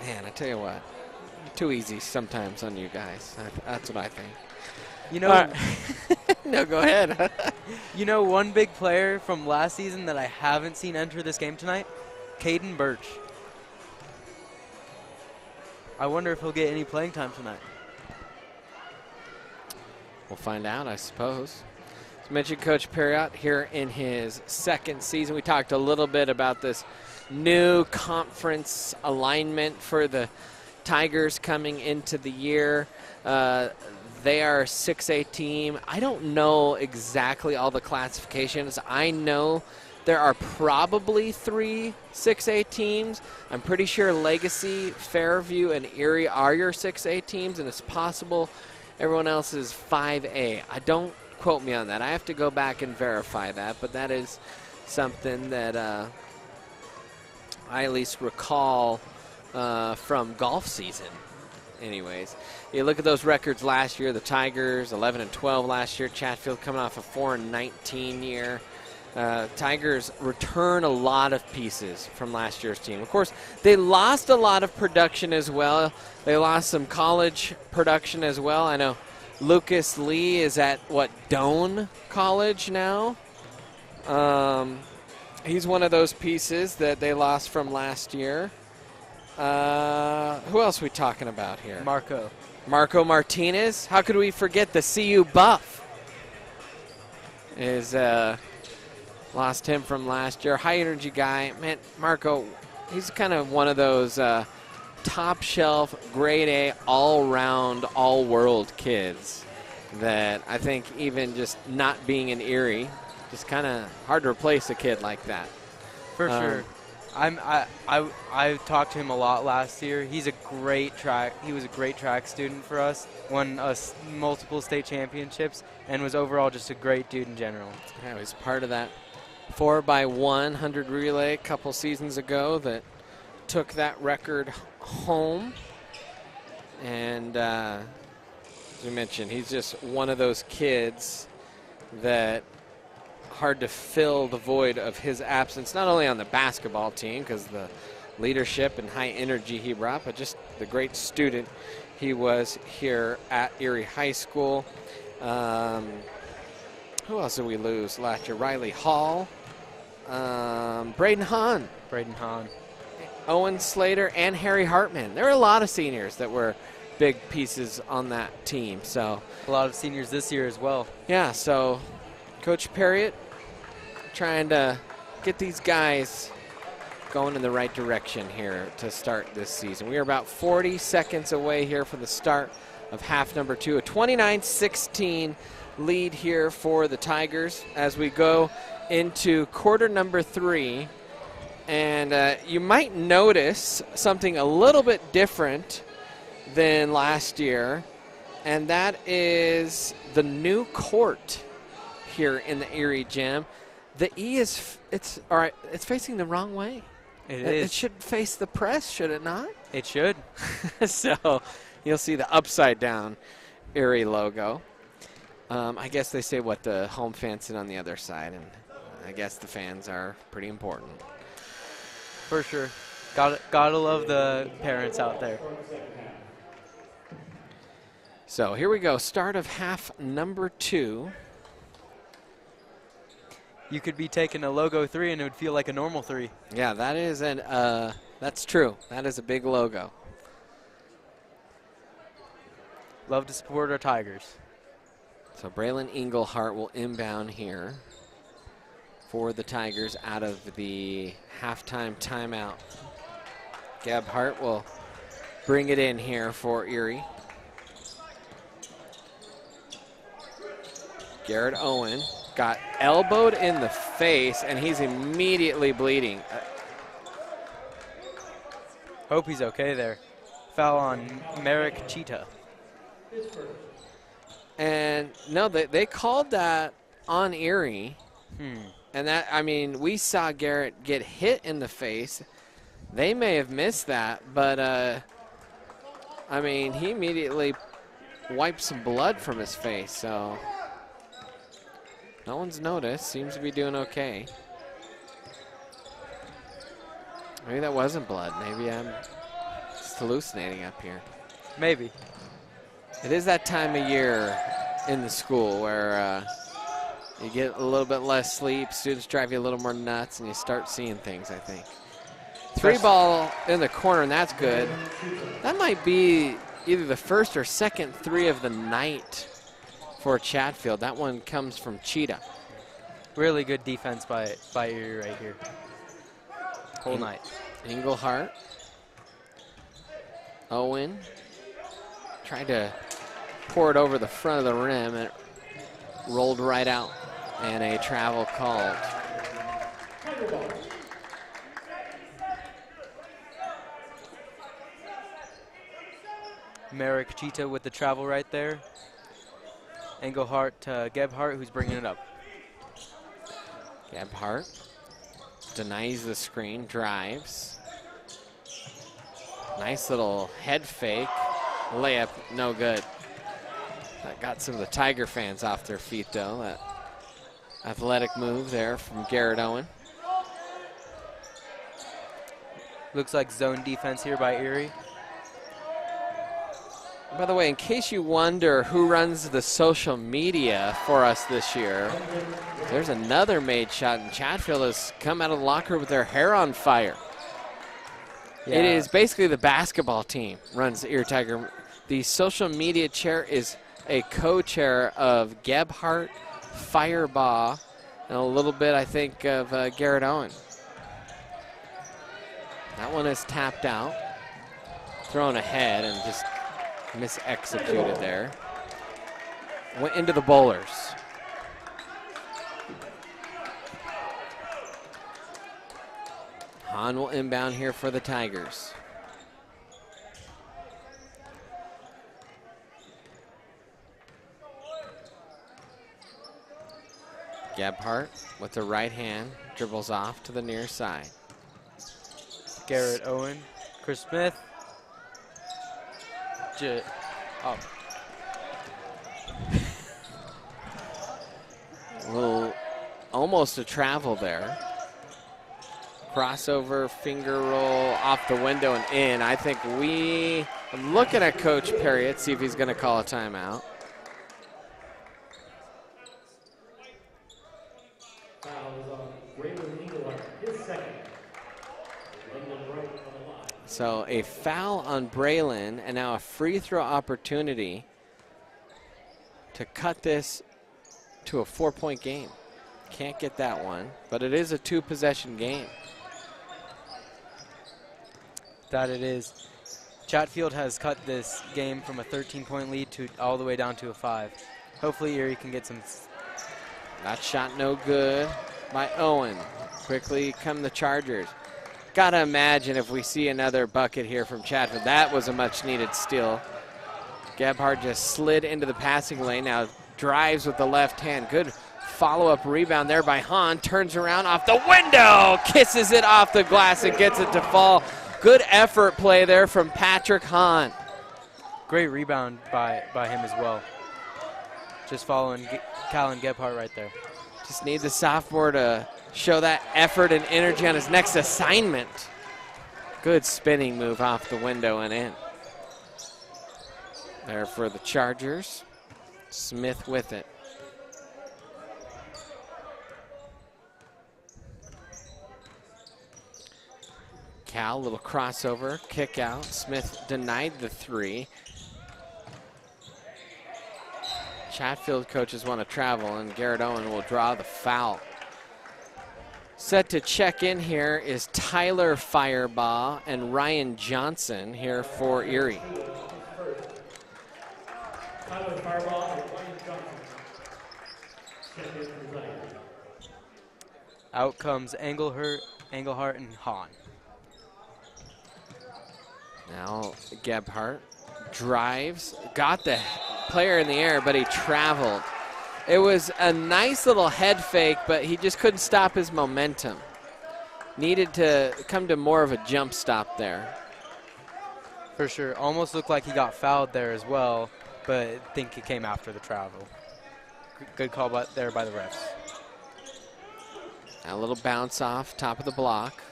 Man, I tell you what. Too easy sometimes on you guys. That's what I think. You know, no, go ahead. You know, one big player from last season that I haven't seen enter this game tonight? Caden Birch. I wonder if he'll get any playing time tonight. We'll find out, I suppose. As mentioned, Coach Perriott here in his second season. We talked a little bit about this new conference alignment for the Tigers coming into the year. They are a 6A team. I don't know exactly all the classifications. I know there are probably 3 6A teams. I'm pretty sure Legacy, Fairview, and Erie are your 6A teams, and it's possible everyone else is 5A. I don't quote me on that. I have to go back and verify that, but that is something that I at least recall from golf season. Anyways, you look at those records last year, the Tigers 11-12 last year, Chatfield coming off a 4-19 year. Tigers return a lot of pieces from last year's team. Of course, they lost a lot of production as well. They lost some college production as well. I know Lucas Lee is at, Doane College now? He's one of those pieces that they lost from last year. Who else are we talking about here? Marco Martinez. How could we forget the CU Buff? Lost him from last year. High energy guy. Man, Marco, he's kind of one of those top shelf, grade A, all-round, all-world kids that I think even just not being in Erie, just kind of hard to replace a kid like that. For sure. I talked to him a lot last year. He was a great track student for us, won us multiple state championships, and was overall just a great dude in general. Yeah, he was part of that 4x100 relay a couple seasons ago that took that record home. And as we mentioned, he's just one of those kids that hard to fill the void of his absence, not only on the basketball team because the leadership and high energy he brought, but just the great student he was here at Erie High School. Who else did we lose last year? Riley Hall, Braden Hahn. Owen Slater, and Harry Hartman. There were a lot of seniors that were big pieces on that team. So a lot of seniors this year as well. Yeah, so Coach Perriott trying to get these guys going in the right direction here to start this season. We are about 40 seconds away here from the start of half number 2. A 29-16 lead here for the Tigers as we go into quarter number 3. And you might notice something a little bit different than last year, and that is the new court here in the Erie Gym. The E is it's facing the wrong way. It should face the press, should it not? It should. So you'll see the upside down Erie logo. I guess they say what the home fans sit on the other side, and I guess the fans are pretty important. For sure. Gotta love the parents out there. So here we go, start of half number 2. You could be taking a logo 3 and it would feel like a normal 3. Yeah, that is that's true. That is a big logo. Love to support our Tigers. So Braylon Englehart will inbound here for the Tigers out of the halftime timeout. Gebhart will bring it in here for Erie. Garrett Owen got elbowed in the face, and he's immediately bleeding. Hope he's okay there. Foul on Merrick Cheetah. And no, they called that on Erie. And that, I mean, we saw Garrett get hit in the face. They may have missed that, but I mean, he immediately wiped some blood from his face, so no one's noticed. Seems to be doing okay. Maybe that wasn't blood. Maybe I'm just hallucinating up here. Maybe. It is that time of year in the school where you get a little bit less sleep, students drive you a little more nuts, and you start seeing things, I think. 3 ball in the corner, and that's good. That might be either the first or second 3 of the night for Chatfield. That one comes from Cheetah. Really good defense by Erie right here. Whole night. Englehart. Owen tried to pour it over the front of the rim, and it rolled right out, and a travel called. Merrick Cheetah with the travel right there. Englehart to Gebhart, who's bringing it up. Gebhart denies the screen, drives. Nice little head fake. Layup, no good. That got some of the Tiger fans off their feet, though. That athletic move there from Garrett Owen. Looks like zone defense here by Erie. By the way, in case you wonder who runs the social media for us this year, there's another made shot, and Chatfield has come out of the locker with their hair on fire. Yeah. It is basically the basketball team runs the Erie Tiger. The social media chair is a co-chair of Gebhart, Firebaugh, and a little bit, I think, of Garrett Owen. That one is tapped out, thrown ahead, and just mis-executed there. Went into the bowlers. Hahn will inbound here for the Tigers. Gebhart with the right hand dribbles off to the near side. Garrett Owen, Chris Smith. Oh. Well, almost a travel there. Crossover, finger roll, off the window and in. I think I'm looking at Coach Perriott, see if he's going to call a timeout. So a foul on Braylon, and now a free throw opportunity to cut this to a 4-point game. Can't get that one, but it is a 2-possession game. That it is. Chatfield has cut this game from a 13-point lead to all the way down to a 5. Hopefully Erie can get some. That shot no good by Owen. Quickly come the Chargers. Gotta imagine if we see another bucket here from Chatfield. That was a much needed steal. Gebhardt just slid into the passing lane. Now drives with the left hand. Good follow-up rebound there by Hahn. Turns around off the window. Kisses it off the glass and gets it to fall. Good effort play there from Patrick Hahn. Great rebound by him as well. Just following Callan Gebhardt right there. Just need the sophomore to show that effort and energy on his next assignment. Good spinning move off the window and in. There for the Chargers. Smith with it. Cal, little crossover, kick out. Smith denied the 3. Chatfield coaches want to travel, and Garrett Owen will draw the foul. Set to check in here is Tyler Firebaugh and Ryan Johnson here for Erie. Tyler Firebaugh and Ryan Johnson. Check in for Zion. Out comes Engelhardt, and Hahn. Now Gebhardt drives, got the player in the air, but he traveled. It was a nice little head fake, but he just couldn't stop his momentum. Needed to come to more of a jump stop there. For sure. Almost looked like he got fouled there as well, but I think it came after the travel. Good call there by the refs. A little bounce off, top of the block.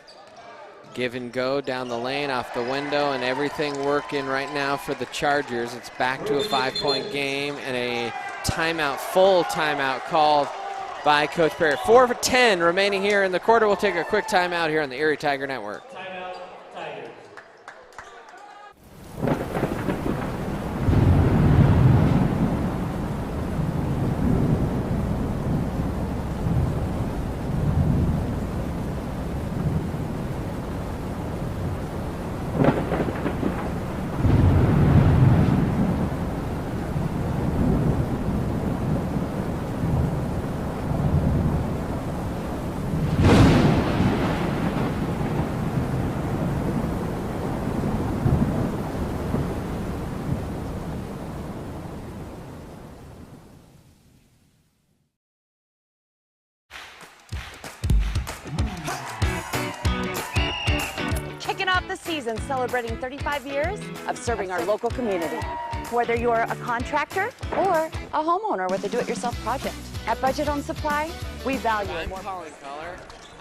Give and go down the lane, off the window, and everything working right now for the Chargers. It's back to a 5-point game and a timeout, full timeout called by Coach Perry. 4 for 10 remaining here in the quarter. We'll take a quick timeout here on the Erie Tiger Network. Timeout, Tigers. The season celebrating 35 years of serving our local community. Whether you're a contractor or a homeowner with a do-it-yourself project. At Budget Home Supply, we value I'm more. calling color.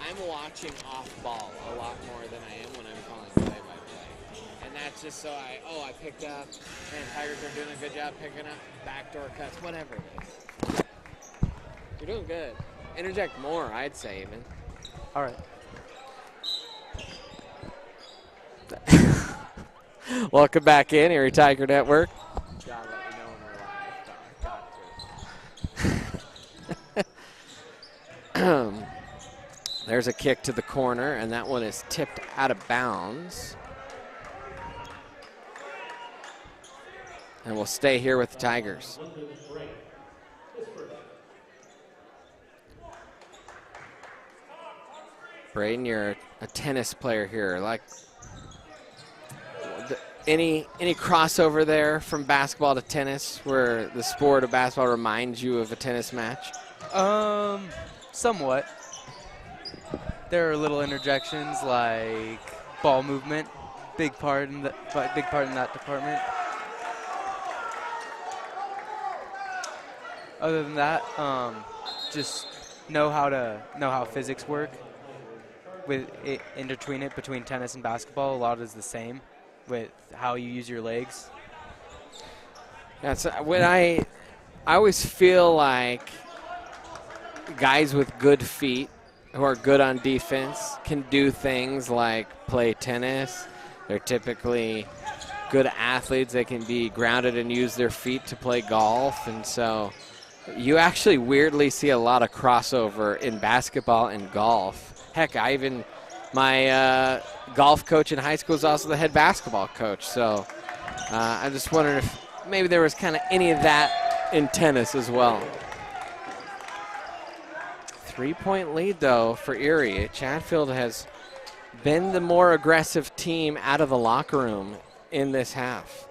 I'm watching off ball a lot more than I am when I'm calling play-by-play. And that's just so I picked up, and Tigers are doing a good job picking up backdoor cuts, whatever it is. You're doing good. Interject more, I'd say even. All right. Welcome back in, Erie Tiger Network. Gotta let you know when we're live. There's a kick to the corner, and that one is tipped out of bounds. And we'll stay here with the Tigers. Braden, you're a tennis player here. Like, any crossover there from basketball to tennis where the sport of basketball reminds you of a tennis match? Somewhat. There are little interjections like ball movement, big part in that department. Other than that, just know how physics work. With it, between tennis and basketball, a lot is the same with how you use your legs. Yeah, so when I always feel like guys with good feet who are good on defense can do things like play tennis. They're typically good athletes. They can be grounded and use their feet to play golf. And so you actually weirdly see a lot of crossover in basketball and golf. Heck, my golf coach in high school is also the head basketball coach. So I'm just wondering if maybe there was kind of any of that in tennis as well. 3-point lead, though, for Erie. Chatfield has been the more aggressive team out of the locker room in this half.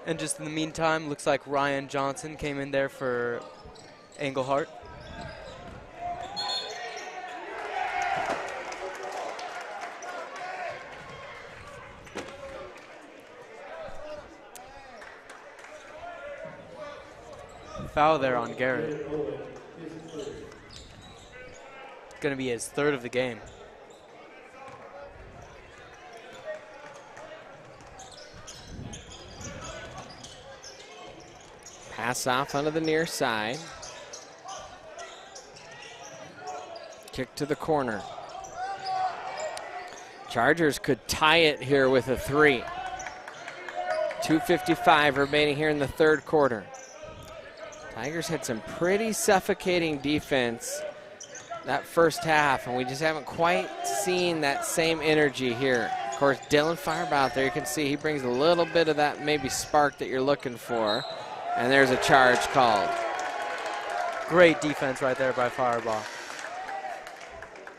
And just in the meantime, looks like Ryan Johnson came in there for Engelhardt. Foul there on Garrett. Going to be his third of the game. Pass off onto the near side. Kick to the corner. Chargers could tie it here with a 3. 2:55 remaining here in the third quarter. Tigers had some pretty suffocating defense that first half, and we just haven't quite seen that same energy here. Of course, Dylan Firebaugh out there, you can see he brings a little bit of that maybe spark that you're looking for. And there's a charge called. Great defense right there by Firebaugh.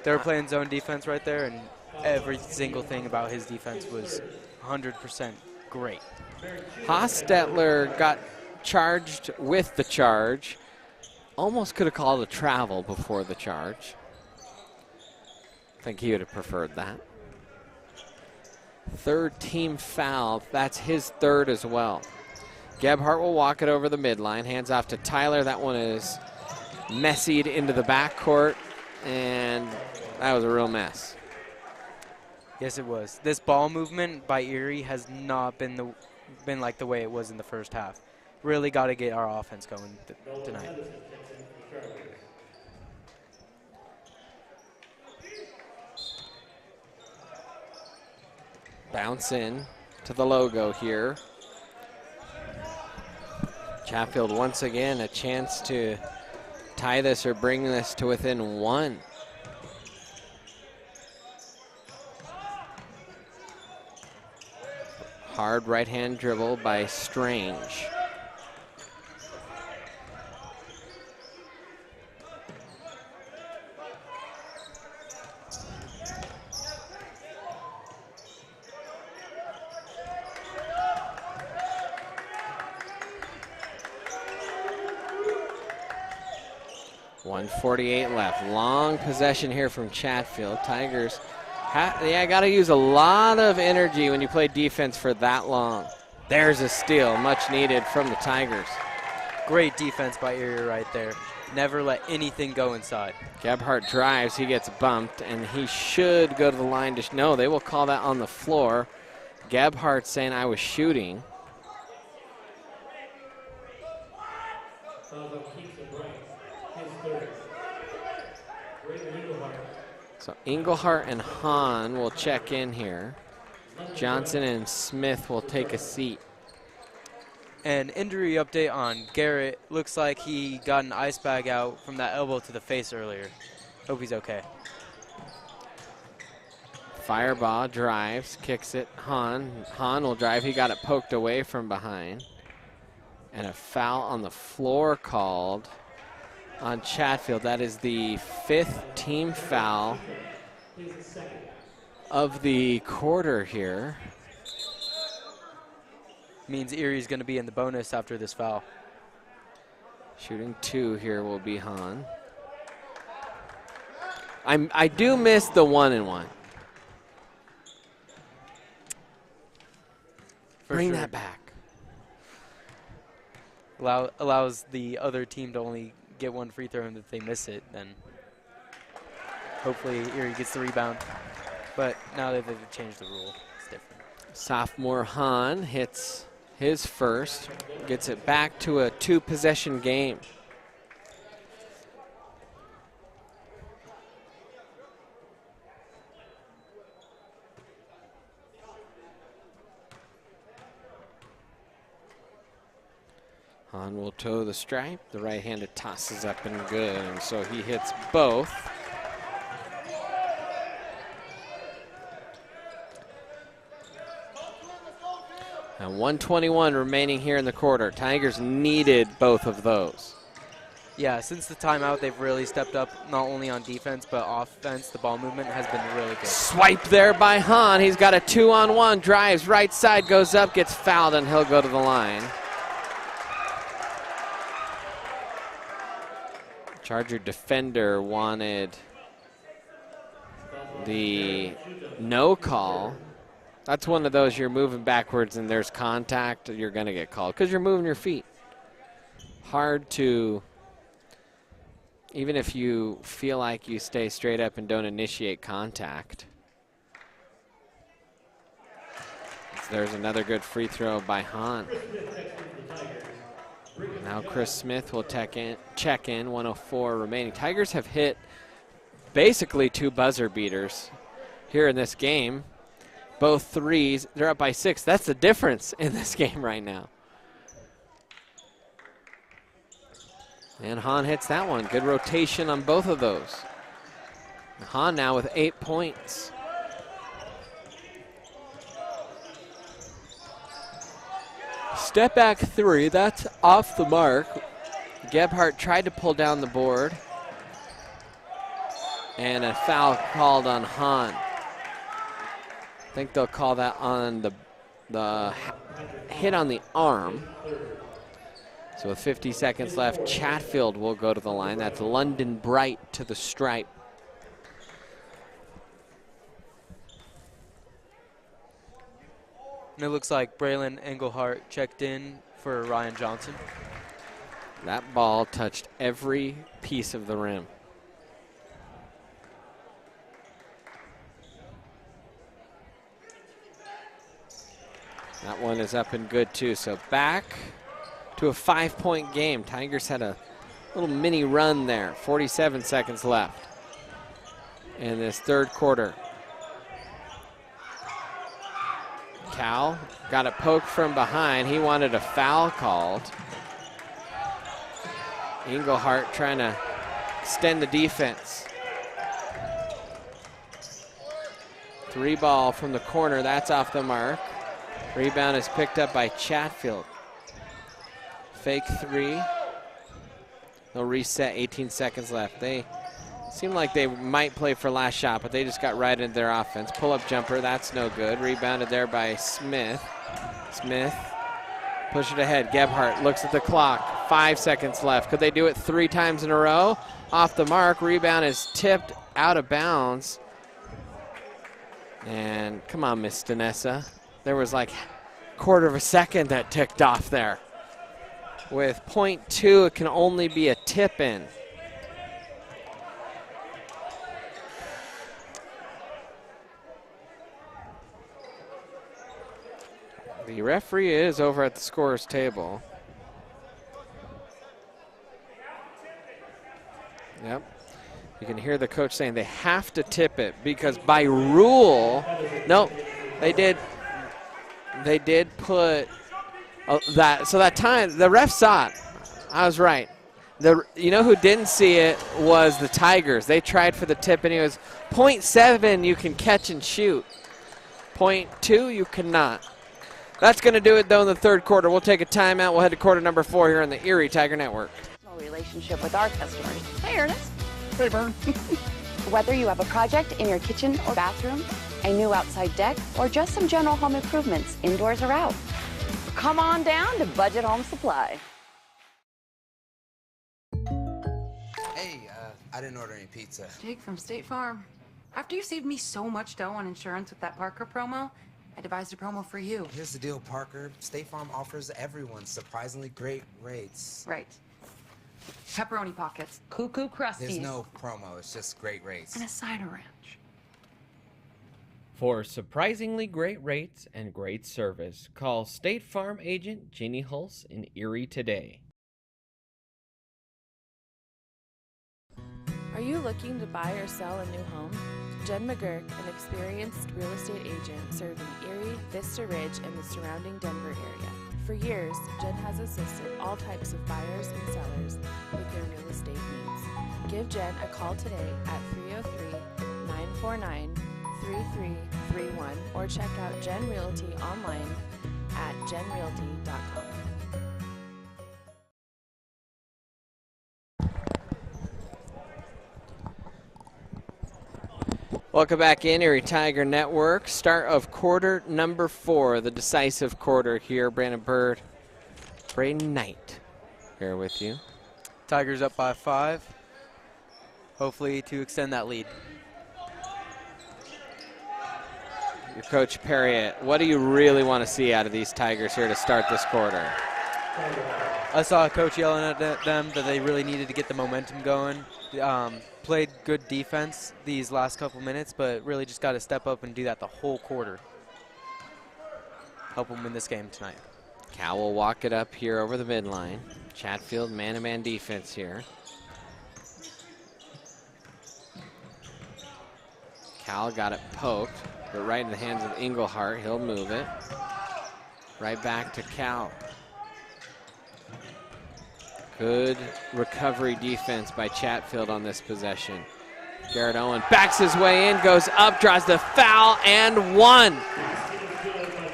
They were playing zone defense right there, and every single thing about his defense was 100% great. Hostetler got charged with the charge. Almost could have called a travel before the charge. I think he would have preferred that. Third team foul. That's his third as well. Gebhardt will walk it over the midline. Hands off to Tyler. That one is messied into the backcourt, and that was a real mess. Yes, it was. This ball movement by Erie has not been like the way it was in the first half. Really got to get our offense going tonight. Bounce in to the logo here. Chatfield once again a chance to tie this or bring this to within 1. Hard right-hand dribble by Strange. .148 left. Long possession here from Chatfield. Tigers, got to use a lot of energy when you play defense for that long. There's a steal, much needed from the Tigers. Great defense by Erie right there. Never let anything go inside. Gebhardt drives, he gets bumped, and he should go to the line to, no, they will call that on the floor. Gebhardt saying I was shooting. So Engelhardt and Hahn will check in here. Johnson and Smith will take a seat. An injury update on Garrett. Looks like he got an ice bag out from that elbow to the face earlier. Hope he's okay. Firebaugh drives, kicks it. Hahn will drive. He got it poked away from behind. And a foul on the floor called on Chatfield. That is the 5th team foul of the quarter here. Means Erie's going to be in the bonus after this foul. Shooting 2 here will be Hahn. I do miss the 1-and-1. Bring that back. allows the other team to only get one free throw, and if they miss it, then hopefully Erie gets the rebound. But now that they've changed the rule, it's different. Sophomore Hahn hits his first, gets it back to a 2-possession game. Hahn will toe the stripe. The right-handed tosses up and good, and so he hits both. And 1:21 remaining here in the quarter. Tigers needed both of those. Yeah, since the timeout, they've really stepped up, not only on defense, but offense. The ball movement has been really good. Swipe there by Hahn. He's got a 2-on-1, drives, right side, goes up, gets fouled, and he'll go to the line. Charger defender wanted the no call. That's one of those you're moving backwards and there's contact, you're going to get called because you're moving your feet. Hard to, even if you feel like you stay straight up and don't initiate contact. There's another good free throw by Hahn. Now Chris Smith will check in, 1:04 remaining. Tigers have hit basically 2 buzzer beaters here in this game. Both threes, they're up by 6. That's the difference in this game right now. And Hahn hits that one. Good rotation on both of those. Hahn now with 8 points. Step back 3, that's off the mark. Gebhardt tried to pull down the board. And a foul called on Hahn. I think they'll call that on the hit on the arm. So with 50 seconds left, Chatfield will go to the line. That's London Bright to the stripe. And it looks like Braylon Engelhart checked in for Ryan Johnson. That ball touched every piece of the rim. That one is up and good too. So back to a 5-point game. Tigers had a little mini run there. 47 seconds left in this third quarter. Cal got it poked from behind. He wanted a foul called. Engelhart trying to extend the defense. 3 ball from the corner. That's off the mark. Rebound is picked up by Chatfield. Fake 3. They'll reset, 18 seconds left. They seem like they might play for last shot, but they just got right into their offense. Pull-up jumper, that's no good. Rebounded there by Smith. Smith, push it ahead. Gebhardt looks at the clock. 5 seconds left. Could they do it 3 times in a row? Off the mark. Rebound is tipped out of bounds. And come on, Miss Danessa. There was like a quarter of a second that ticked off there. With .2, it can only be a tip in. The referee is over at the scorer's table. Yep. You can hear the coach saying they have to tip it because by rule, no, they did put that. So that time, the ref saw it. I was right. You know who didn't see it was the Tigers. They tried for the tip, and it was .7 you can catch and shoot. .2 you cannot. That's going to do it, though, in the third quarter. We'll take a timeout. We'll head to quarter number 4 here on the Erie Tiger Network. Relationship with our customers. Hey, Ernest. Hey, Vern. Whether you have a project in your kitchen or bathroom, a new outside deck, or just some general home improvements, indoors or out, come on down to Budget Home Supply. Hey, I didn't order any pizza. Jake from State Farm. After you saved me so much dough on insurance with that Parker promo, I devised a promo for you. Here's the deal, Parker. State Farm offers everyone surprisingly great rates. Right. Pepperoni pockets, cuckoo crusties. There's no promo, it's just great rates. And a cider ranch. For surprisingly great rates and great service, call State Farm agent Ginny Hulse in Erie today. Are you looking to buy or sell a new home? Jen McGurk, an experienced real estate agent serving Erie, Vista Ridge, and the surrounding Denver area. For years, Jen has assisted all types of buyers and sellers with their real estate needs. Give Jen a call today at 303-949-3331 or check out Jen Realty online at jenrealty.com. Welcome back in, Erie Tiger Network. Start of quarter number 4, the decisive quarter here. Brandon Bird, Braden Knight here with you. Tigers up by 5. Hopefully to extend that lead. Your coach Perriott, what do you really want to see out of these Tigers here to start this quarter? I saw a coach yelling at them that they really needed to get the momentum going. Played good defense these last couple minutes, but really just got to step up and do that the whole quarter. Help them win this game tonight. Cal will walk it up here over the midline. Chatfield man-to-man defense here. Cal got it poked, but right in the hands of Englehart. He'll move it. Right back to Cal. Good recovery defense by Chatfield on this possession. Garrett Owen backs his way in, goes up, draws the foul, and 1.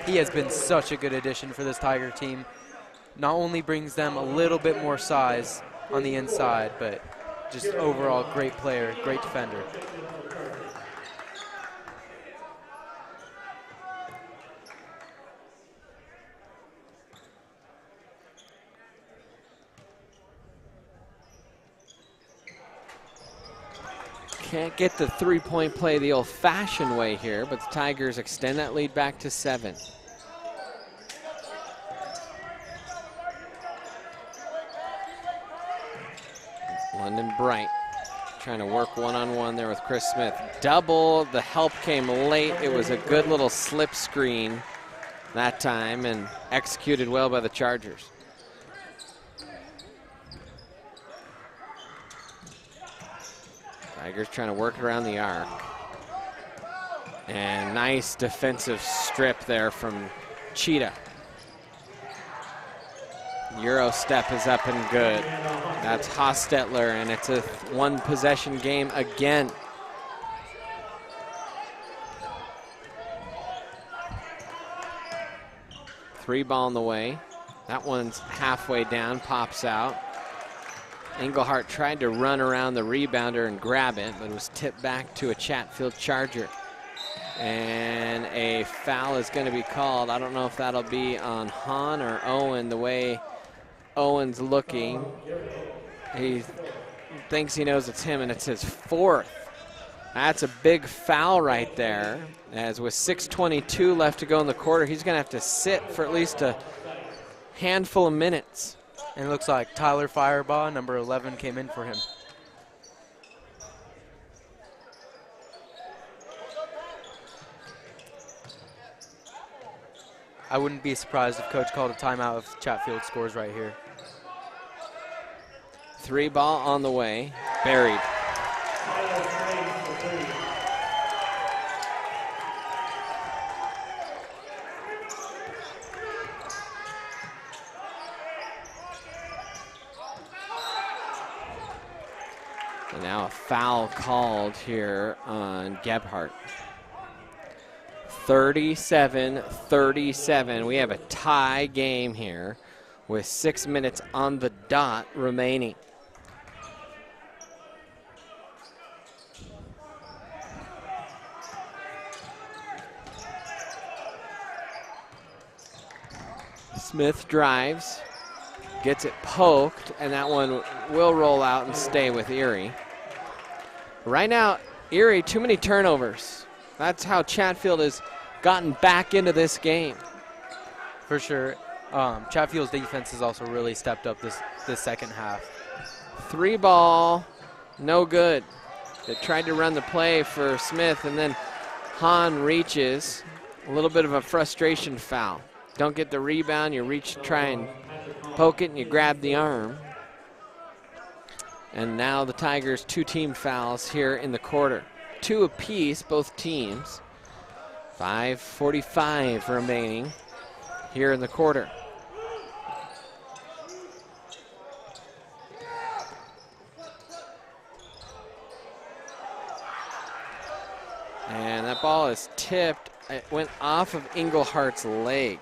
He has been such a good addition for this Tiger team. Not only brings them a little bit more size on the inside, but just overall great player, great defender. Can't get the three-point play the old-fashioned way here, but the Tigers extend that lead back to 7. London Bright trying to work one-on-one there with Chris Smith. Double, the help came late. It was a good little slip screen that time and executed well by the Chargers. Tigers trying to work it around the arc. And nice defensive strip there from Cheetah. Euro step is up and good. That's Hostetler, and it's a one-possession game again. Three ball in the way. That one's halfway down, pops out. Englehart tried to run around the rebounder and grab it, but it was tipped back to a Chatfield Charger. And a foul is going to be called. I don't know if that'll be on Hahn or Owen, the way Owen's looking. He thinks he knows it's him, and it's his 4th. That's a big foul right there. As with 6:22 left to go in the quarter, he's going to have to sit for at least a handful of minutes. And it looks like Tyler Firebaugh, number 11, came in for him. I wouldn't be surprised if Coach called a timeout if Chatfield scores right here. 3 ball on the way, buried. And now a foul called here on Gebhardt. 37-37. We have a tie game here with 6 minutes on the dot remaining. Smith drives, gets it poked, and that one will roll out and stay with Erie. Right now, Erie, too many turnovers. That's how Chatfield is gotten back into this game. For sure. Chatfield's defense has also really stepped up this second half. 3 ball, no good. They tried to run the play for Smith, and then Hahn reaches. A little bit of a frustration foul. Don't get the rebound, you reach to try and poke it, and you grab the arm. And now the Tigers 2 team fouls here in the quarter. 2 apiece, both teams. 5:45 remaining here in the quarter. And that ball is tipped. It went off of Englehart's leg.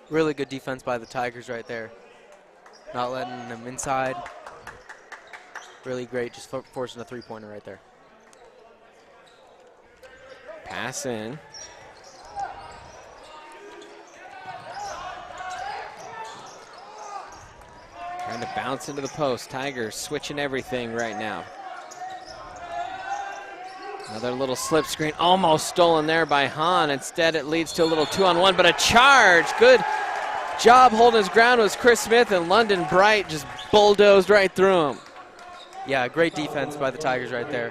Really good defense by the Tigers right there. Not letting them inside. Really great, just forcing a 3-pointer right there. Pass in. Trying to bounce into the post. Tigers switching everything right now. Another little slip screen, almost stolen there by Hahn. Instead, it leads to a little 2-on-1, but a charge. Good job holding his ground was Chris Smith, and London Bright just bulldozed right through him. Yeah, great defense by the Tigers right there.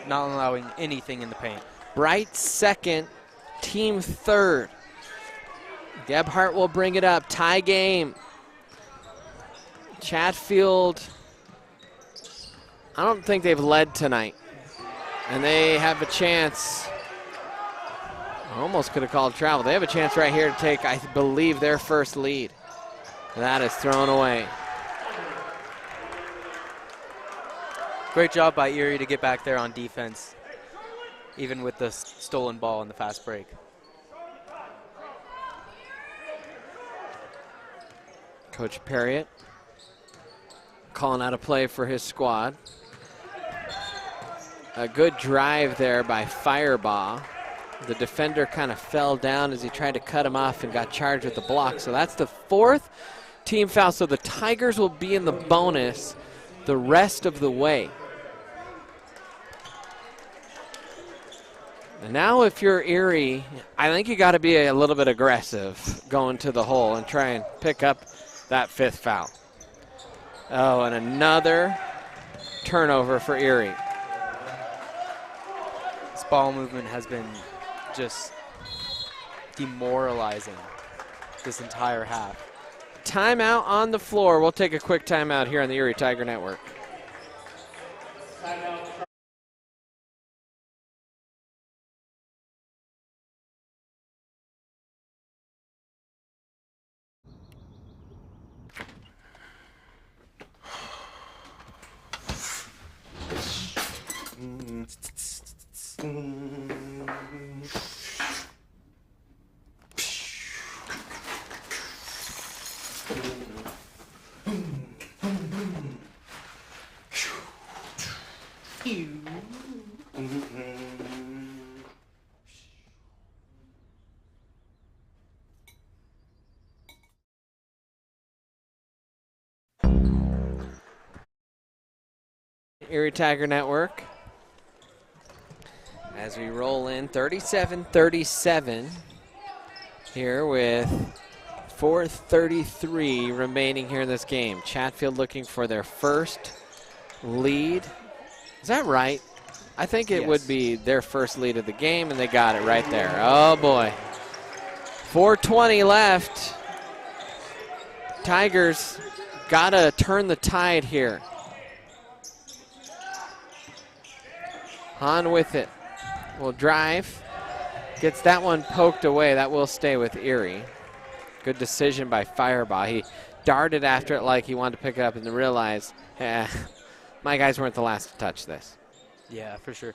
Not allowing anything in the paint. Bright second, team third. Gebhardt will bring it up. Tie game. Chatfield, I don't think they've led tonight. And they have a chance. I almost could have called travel. They have a chance right here to take, I believe, their first lead. That is thrown away. Great job by Erie to get back there on defense, even with the stolen ball and the fast break. Coach Perriott calling out a play for his squad. A good drive there by Firebaugh. The defender kind of fell down as he tried to cut him off and got charged with the block. So that's the 4th team foul. So the Tigers will be in the bonus the rest of the way. And now if you're Erie, I think you got to be a little bit aggressive going to the hole and try and pick up that 5th foul. Oh, and another turnover for Erie. This ball movement has been just demoralizing this entire half. Timeout on the floor. We'll take a quick timeout here on the Erie Tiger Network. Erie Tiger Network. As we roll in 37-37 here with 4:33 remaining here in this game. Chatfield looking for their first lead. Is that right? I think it would be their first lead of the game, and they got it right there. Oh boy. 4:20 left. Tigers gotta turn the tide here. Hahn with it. Will drive. Gets that one poked away. That will stay with Erie. Good decision by Firebaugh. He darted after it like he wanted to pick it up and then realized, my guys weren't the last to touch this. Yeah, for sure.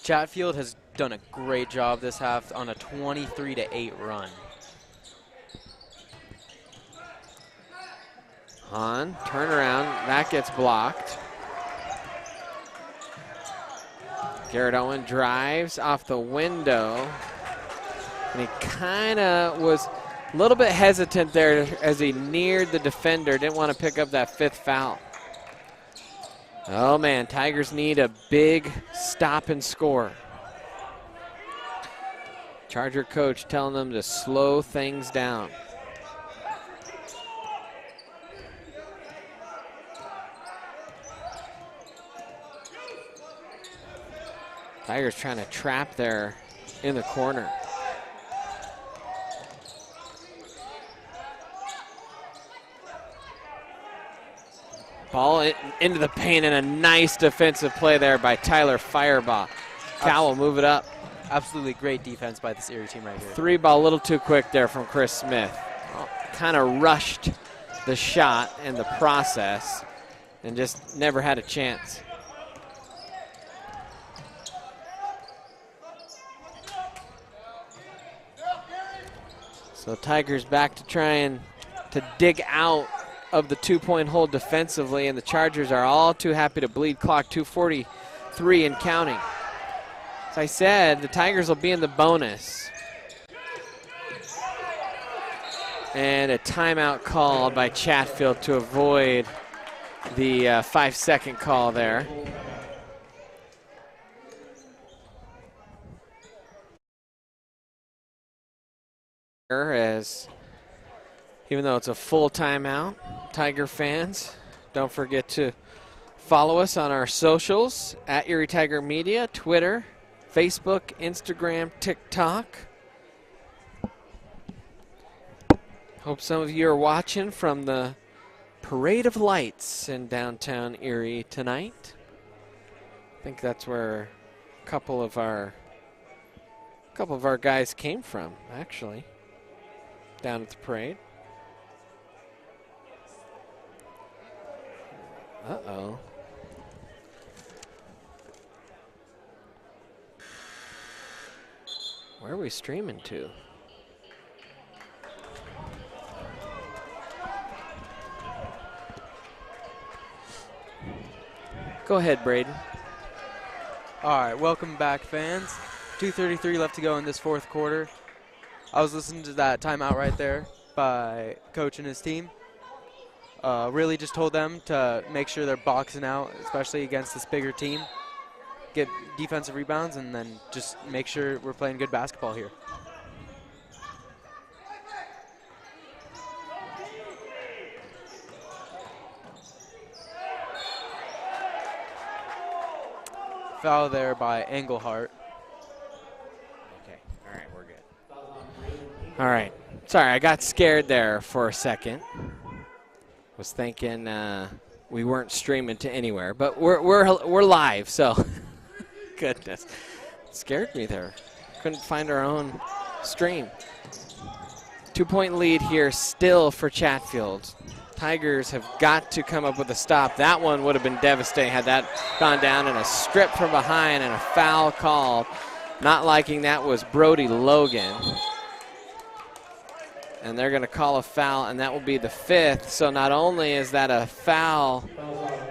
Chatfield has done a great job this half on a 23-8 run. Hahn, turn around. That gets blocked. Garrett Owen drives off the window. And he kind of was a little bit hesitant there as he neared the defender. Didn't want to pick up that 5th foul. Oh man, Tigers need a big stop and score. Charger coach telling them to slow things down. Tigers trying to trap there in the corner. Ball into the paint, and a nice defensive play there by Tyler Firebaugh. Cal will move it up. Absolutely great defense by this Erie team right here. 3-ball a little too quick there from Chris Smith. Kind of rushed the shot and the process and just never had a chance. So Tigers back to trying to dig out of the 2-point hole defensively, and the Chargers are all too happy to bleed clock. 2:43 and counting. As I said, the Tigers will be in the bonus. And a timeout called by Chatfield to avoid the 5-second call there. As even though it's a full timeout, Tiger fans, don't forget to follow us on our socials at Erie Tiger Media, Twitter, Facebook, Instagram, TikTok. Hope some of you are watching from the Parade of Lights in downtown Erie tonight. I think that's where a couple of our guys came from, actually, down at the parade. Uh-oh. Where are we streaming to? Go ahead, Braden. All right, welcome back, fans. 2:33 left to go in this fourth quarter. I was listening to that timeout right there by Coach and his team. Really just told them to make sure they're boxing out, especially against this bigger team. Get defensive rebounds, and then just make sure we're playing good basketball here. Foul there by Englehart. Okay, all right, we're good. All right, sorry, I got scared there for a second. Was thinking we weren't streaming to anywhere, but we're live, so goodness, scared me there. Couldn't find our own stream. 2-point lead here still for Chatfield. Tigers have got to come up with a stop. That one would have been devastating had that gone down, and a strip from behind and a foul called. Not liking that was Brody Logan. And they're going to call a foul, and that will be the 5th. So not only is that a foul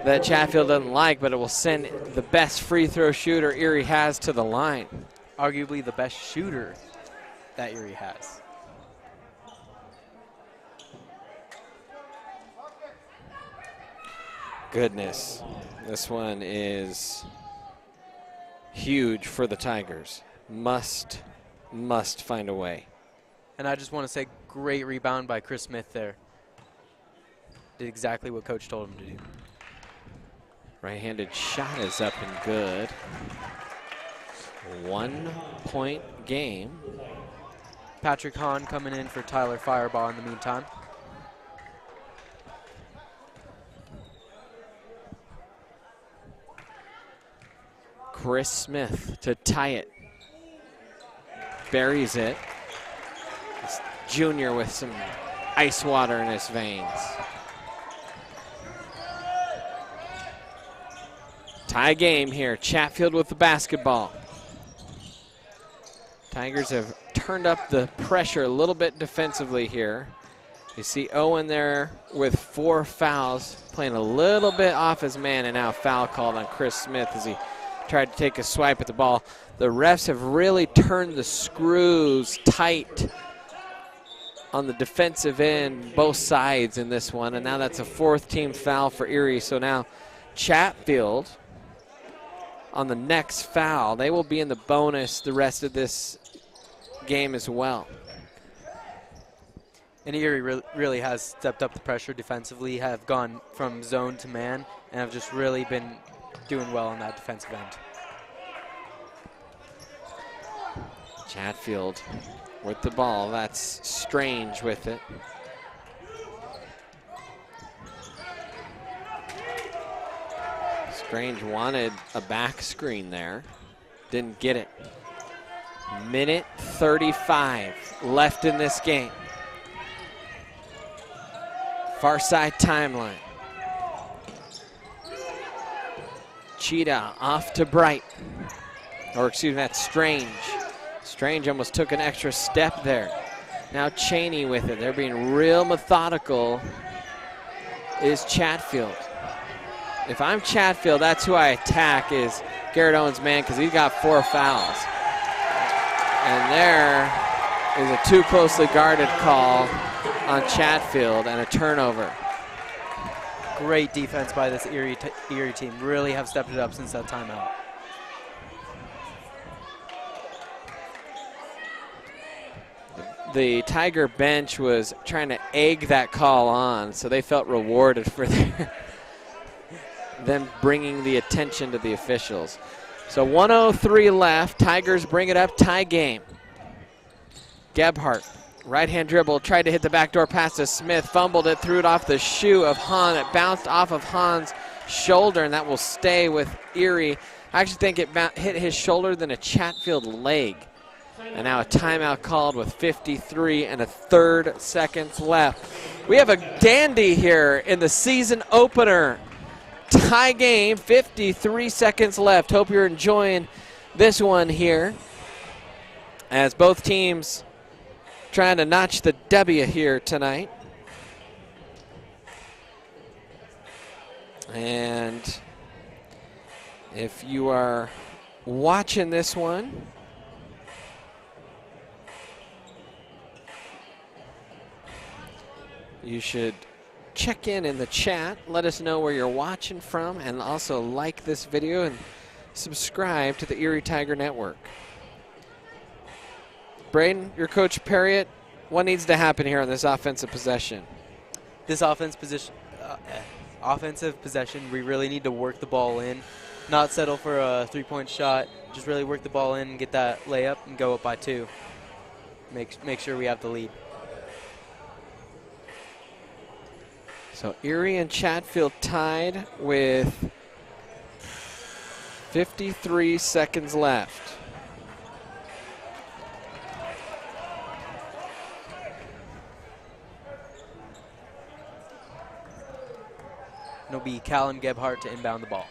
that Chatfield doesn't like, but it will send the best free throw shooter Erie has to the line. Arguably the best shooter that Erie has. Goodness, this one is huge for the Tigers. Must find a way. And I just want to say, great rebound by Chris Smith there. Did exactly what Coach told him to do. Right-handed shot is up and good. 1-point game. Patrick Hahn coming in for Tyler Firebaugh in the meantime. Chris Smith to tie it. Buries it. This junior with some ice water in his veins. Tie game here. Chatfield with the basketball. Tigers have turned up the pressure a little bit defensively here. You see Owen there with 4 fouls, playing a little bit off his man, and now a foul called on Chris Smith as he tried to take a swipe at the ball. The refs have really turned the screws tight on the defensive end, both sides in this one, and now that's a 4th team foul for Erie. So now Chatfield on the next foul. They will be in the bonus the rest of this game as well. And Erie really has stepped up the pressure defensively, have gone from zone to man, and have just really been doing well on that defensive end. Chatfield with the ball. That's Strange with it. Strange wanted a back screen there. Didn't get it. Minute 35 left in this game. Far side timeline. Cheetah off to Bright. Or excuse me, that's Strange. Strange almost took an extra step there. Now Cheney with it. They're being real methodical. Is Chatfield. If I'm Chatfield, that's who I attack, is Garrett Owens' man, because he's got 4 fouls. And there is a too closely guarded call on Chatfield and a turnover. Great defense by this Erie team. Really have stepped it up since that timeout. The Tiger bench was trying to egg that call on, so they felt rewarded for them bringing the attention to the officials. So 1:03 left. Tigers bring it up, tie game. Gebhardt, right-hand dribble, tried to hit the backdoor pass to Smith, fumbled it, threw it off the shoe of Hahn. It bounced off of Hahn's shoulder, and that will stay with Erie. I actually think it hit his shoulder than a Chatfield leg. And now a timeout called with 53 and a third seconds left. We have a dandy here in the season opener. Tie game, 53 seconds left. Hope you're enjoying this one here, as both teams trying to notch the W here tonight. And if you are watching this one, you should check in the chat. Let us know where you're watching from, and also like this video and subscribe to the Erie Tiger Network. Braden, your coach Perriott, what needs to happen here on this offensive possession? This offensive possession, we really need to work the ball in, not settle for a three-point shot, just really work the ball in and get that layup and go up by 2. Make sure we have the lead. So Erie and Chatfield tied with 53 seconds left. It'll be Cal and Gebhardt to inbound the ball.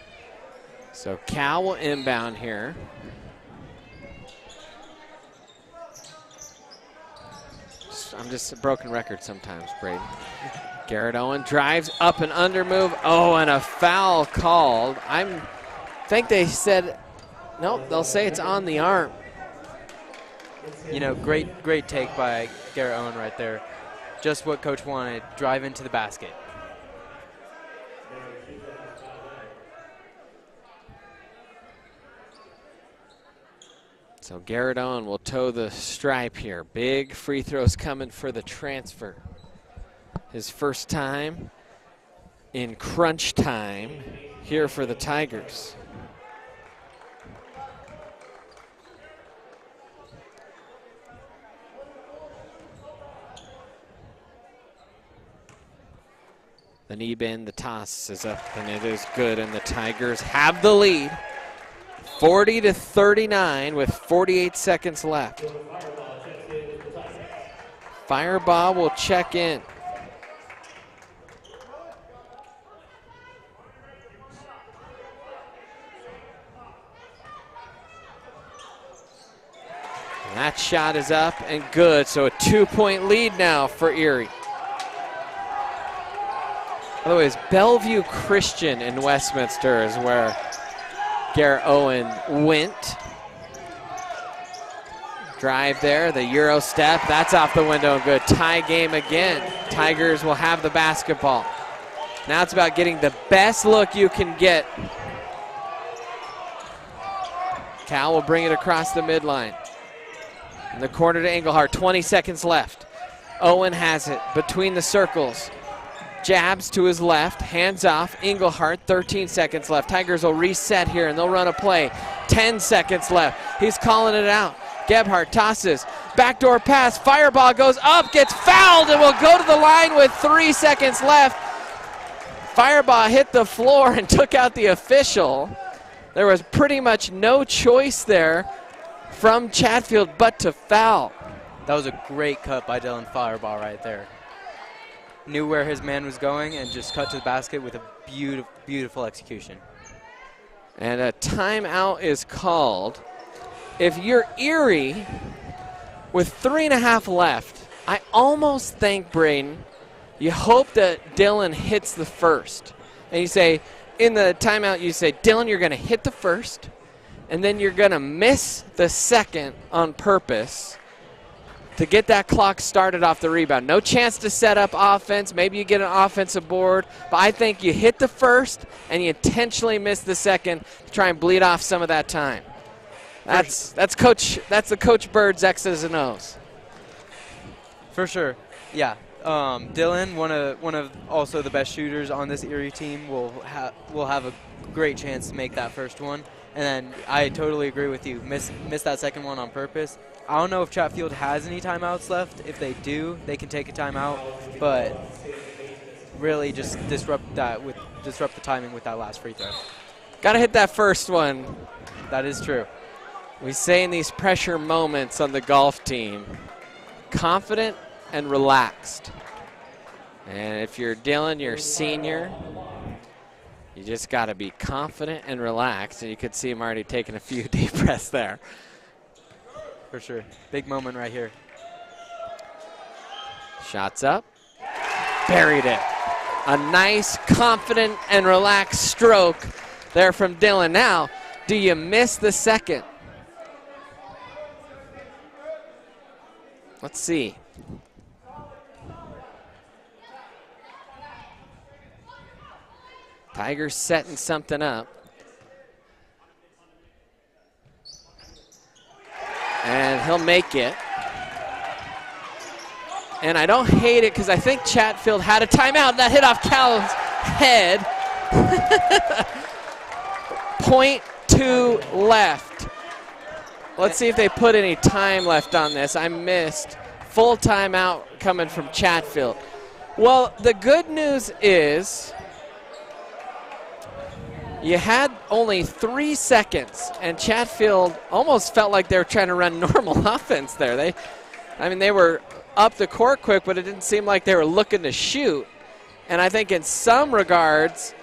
So Cal will inbound here. I'm just a broken record sometimes, Braden. Garrett Owen drives up and under move. Oh, and a foul called. I think they said, nope, they'll say it's on the arm. You know, great take by Garrett Owen right there. Just what coach wanted, drive into the basket. So Garrett Owen will toe the stripe here. Big free throws coming for the transfer. His first time in crunch time here for the Tigers. The knee bend, the toss is up, and it is good, and the Tigers have the lead. 40-39 with 48 seconds left. Fireball will check in. That shot is up and good, so a 2-point lead now for Erie. Otherwise, Bellevue Christian in Westminster is where Garrett Owen went. Drive there, the Euro step, that's off the window and good. Tie game again. Tigers will have the basketball. Now it's about getting the best look you can get. Cal will bring it across the midline. In the corner to Engelhardt, 20 seconds left. Owen has it between the circles. Jabs to his left, hands off. Engelhardt, 13 seconds left. Tigers will reset here and they'll run a play. 10 seconds left. He's calling it out. Gebhardt tosses. Backdoor pass. Fireball goes up, gets fouled, and will go to the line with 3 seconds left. Fireball hit the floor and took out the official. There was pretty much no choice there from Chatfield but to foul. That was a great cut by Dylan Fireball right there. Knew where his man was going and just cut to the basket with a beautiful, beautiful execution. And a timeout is called. If you're Erie with 3.5 left, I almost think, Braden, you hope that Dylan hits the first. And you say, in the timeout, you say, Dylan, you're going to hit the first, and then you're going to miss the second on purpose to get that clock started off the rebound. No chance to set up offense. Maybe you get an offensive board, but I think you hit the first and you intentionally miss the second to try and bleed off some of that time. That's the Coach Bird's X's and O's. For sure, yeah. Dylan, one of also the best shooters on this Erie team, will have a great chance to make that first one. And then I totally agree with you. Miss that second one on purpose. I don't know if Chatfield has any timeouts left. If they do, they can take a timeout. But really, just disrupt the timing with that last free throw. Got to hit that first one. That is true. We say in these pressure moments on the golf team, confident and relaxed. And if you're Dylan, you're senior, you just got to be confident and relaxed. And you could see him already taking a few deep breaths there. For sure. Big moment right here. Shots up. Buried it. A nice, confident, and relaxed stroke there from Dylan. Now, do you miss the second? Let's see. Tigers setting something up. And he'll make it. And I don't hate it because I think Chatfield had a timeout. That hit off Cal's head. 0.2 left. Let's see if they put any time left on this. I missed. Full timeout coming from Chatfield. Well, the good news is you had only 3 seconds, and Chatfield almost felt like they were trying to run normal offense there. They were up the court quick, but it didn't seem like they were looking to shoot. And I think in some regards,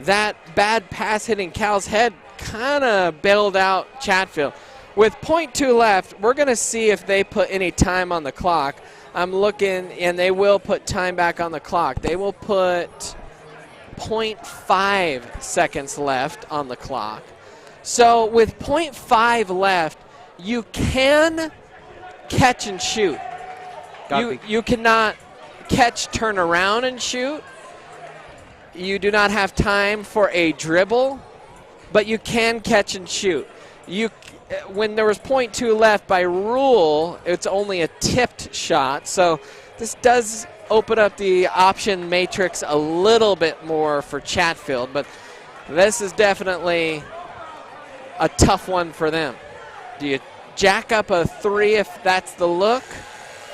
that bad pass hitting Cal's head kind of bailed out Chatfield. With 0.2 left, we're going to see if they put any time on the clock. I'm looking, and they will put time back on the clock. They will put 0.5 seconds left on the clock. So with 0.5 left, you can catch and shoot. You cannot catch, turn around, and shoot. You do not have time for a dribble, but you can catch and shoot. When there was 0.2 left, by rule, it's only a tipped shot. So this does open up the option matrix a little bit more for Chatfield, but this is definitely a tough one for them. Do you jack up a three if that's the look?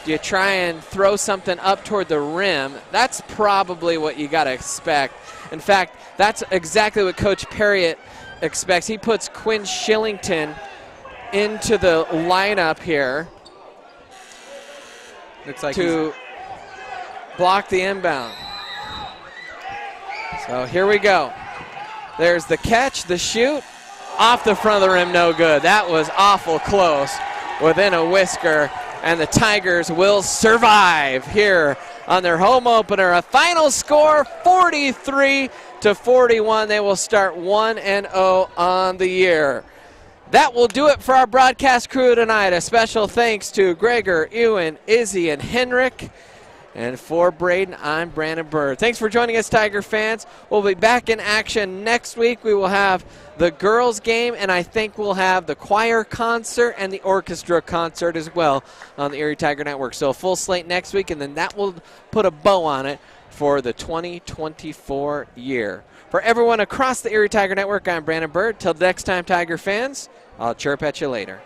Do you try and throw something up toward the rim? That's probably what you got to expect. In fact, that's exactly what Coach Perriott expects. He puts Quinn Shillington into the lineup here. Looks like to block the inbound. So here we go. There's the catch, the shoot. Off the front of the rim, no good. That was awful close, within a whisker. And the Tigers will survive here on their home opener. A final score, 43-41. They will start 1-0 on the year. That will do it for our broadcast crew tonight. A special thanks to Gregor, Ewan, Izzy, and Henrik. And for Braden, I'm Brandon Bird. Thanks for joining us, Tiger fans. We'll be back in action next week. We will have the girls' game, and I think we'll have the choir concert and the orchestra concert as well on the Erie Tiger Network. So a full slate next week, and then that will put a bow on it for the 2024 year. For everyone across the Erie Tiger Network, I'm Brandon Bird. Till next time, Tiger fans, I'll chirp at you later.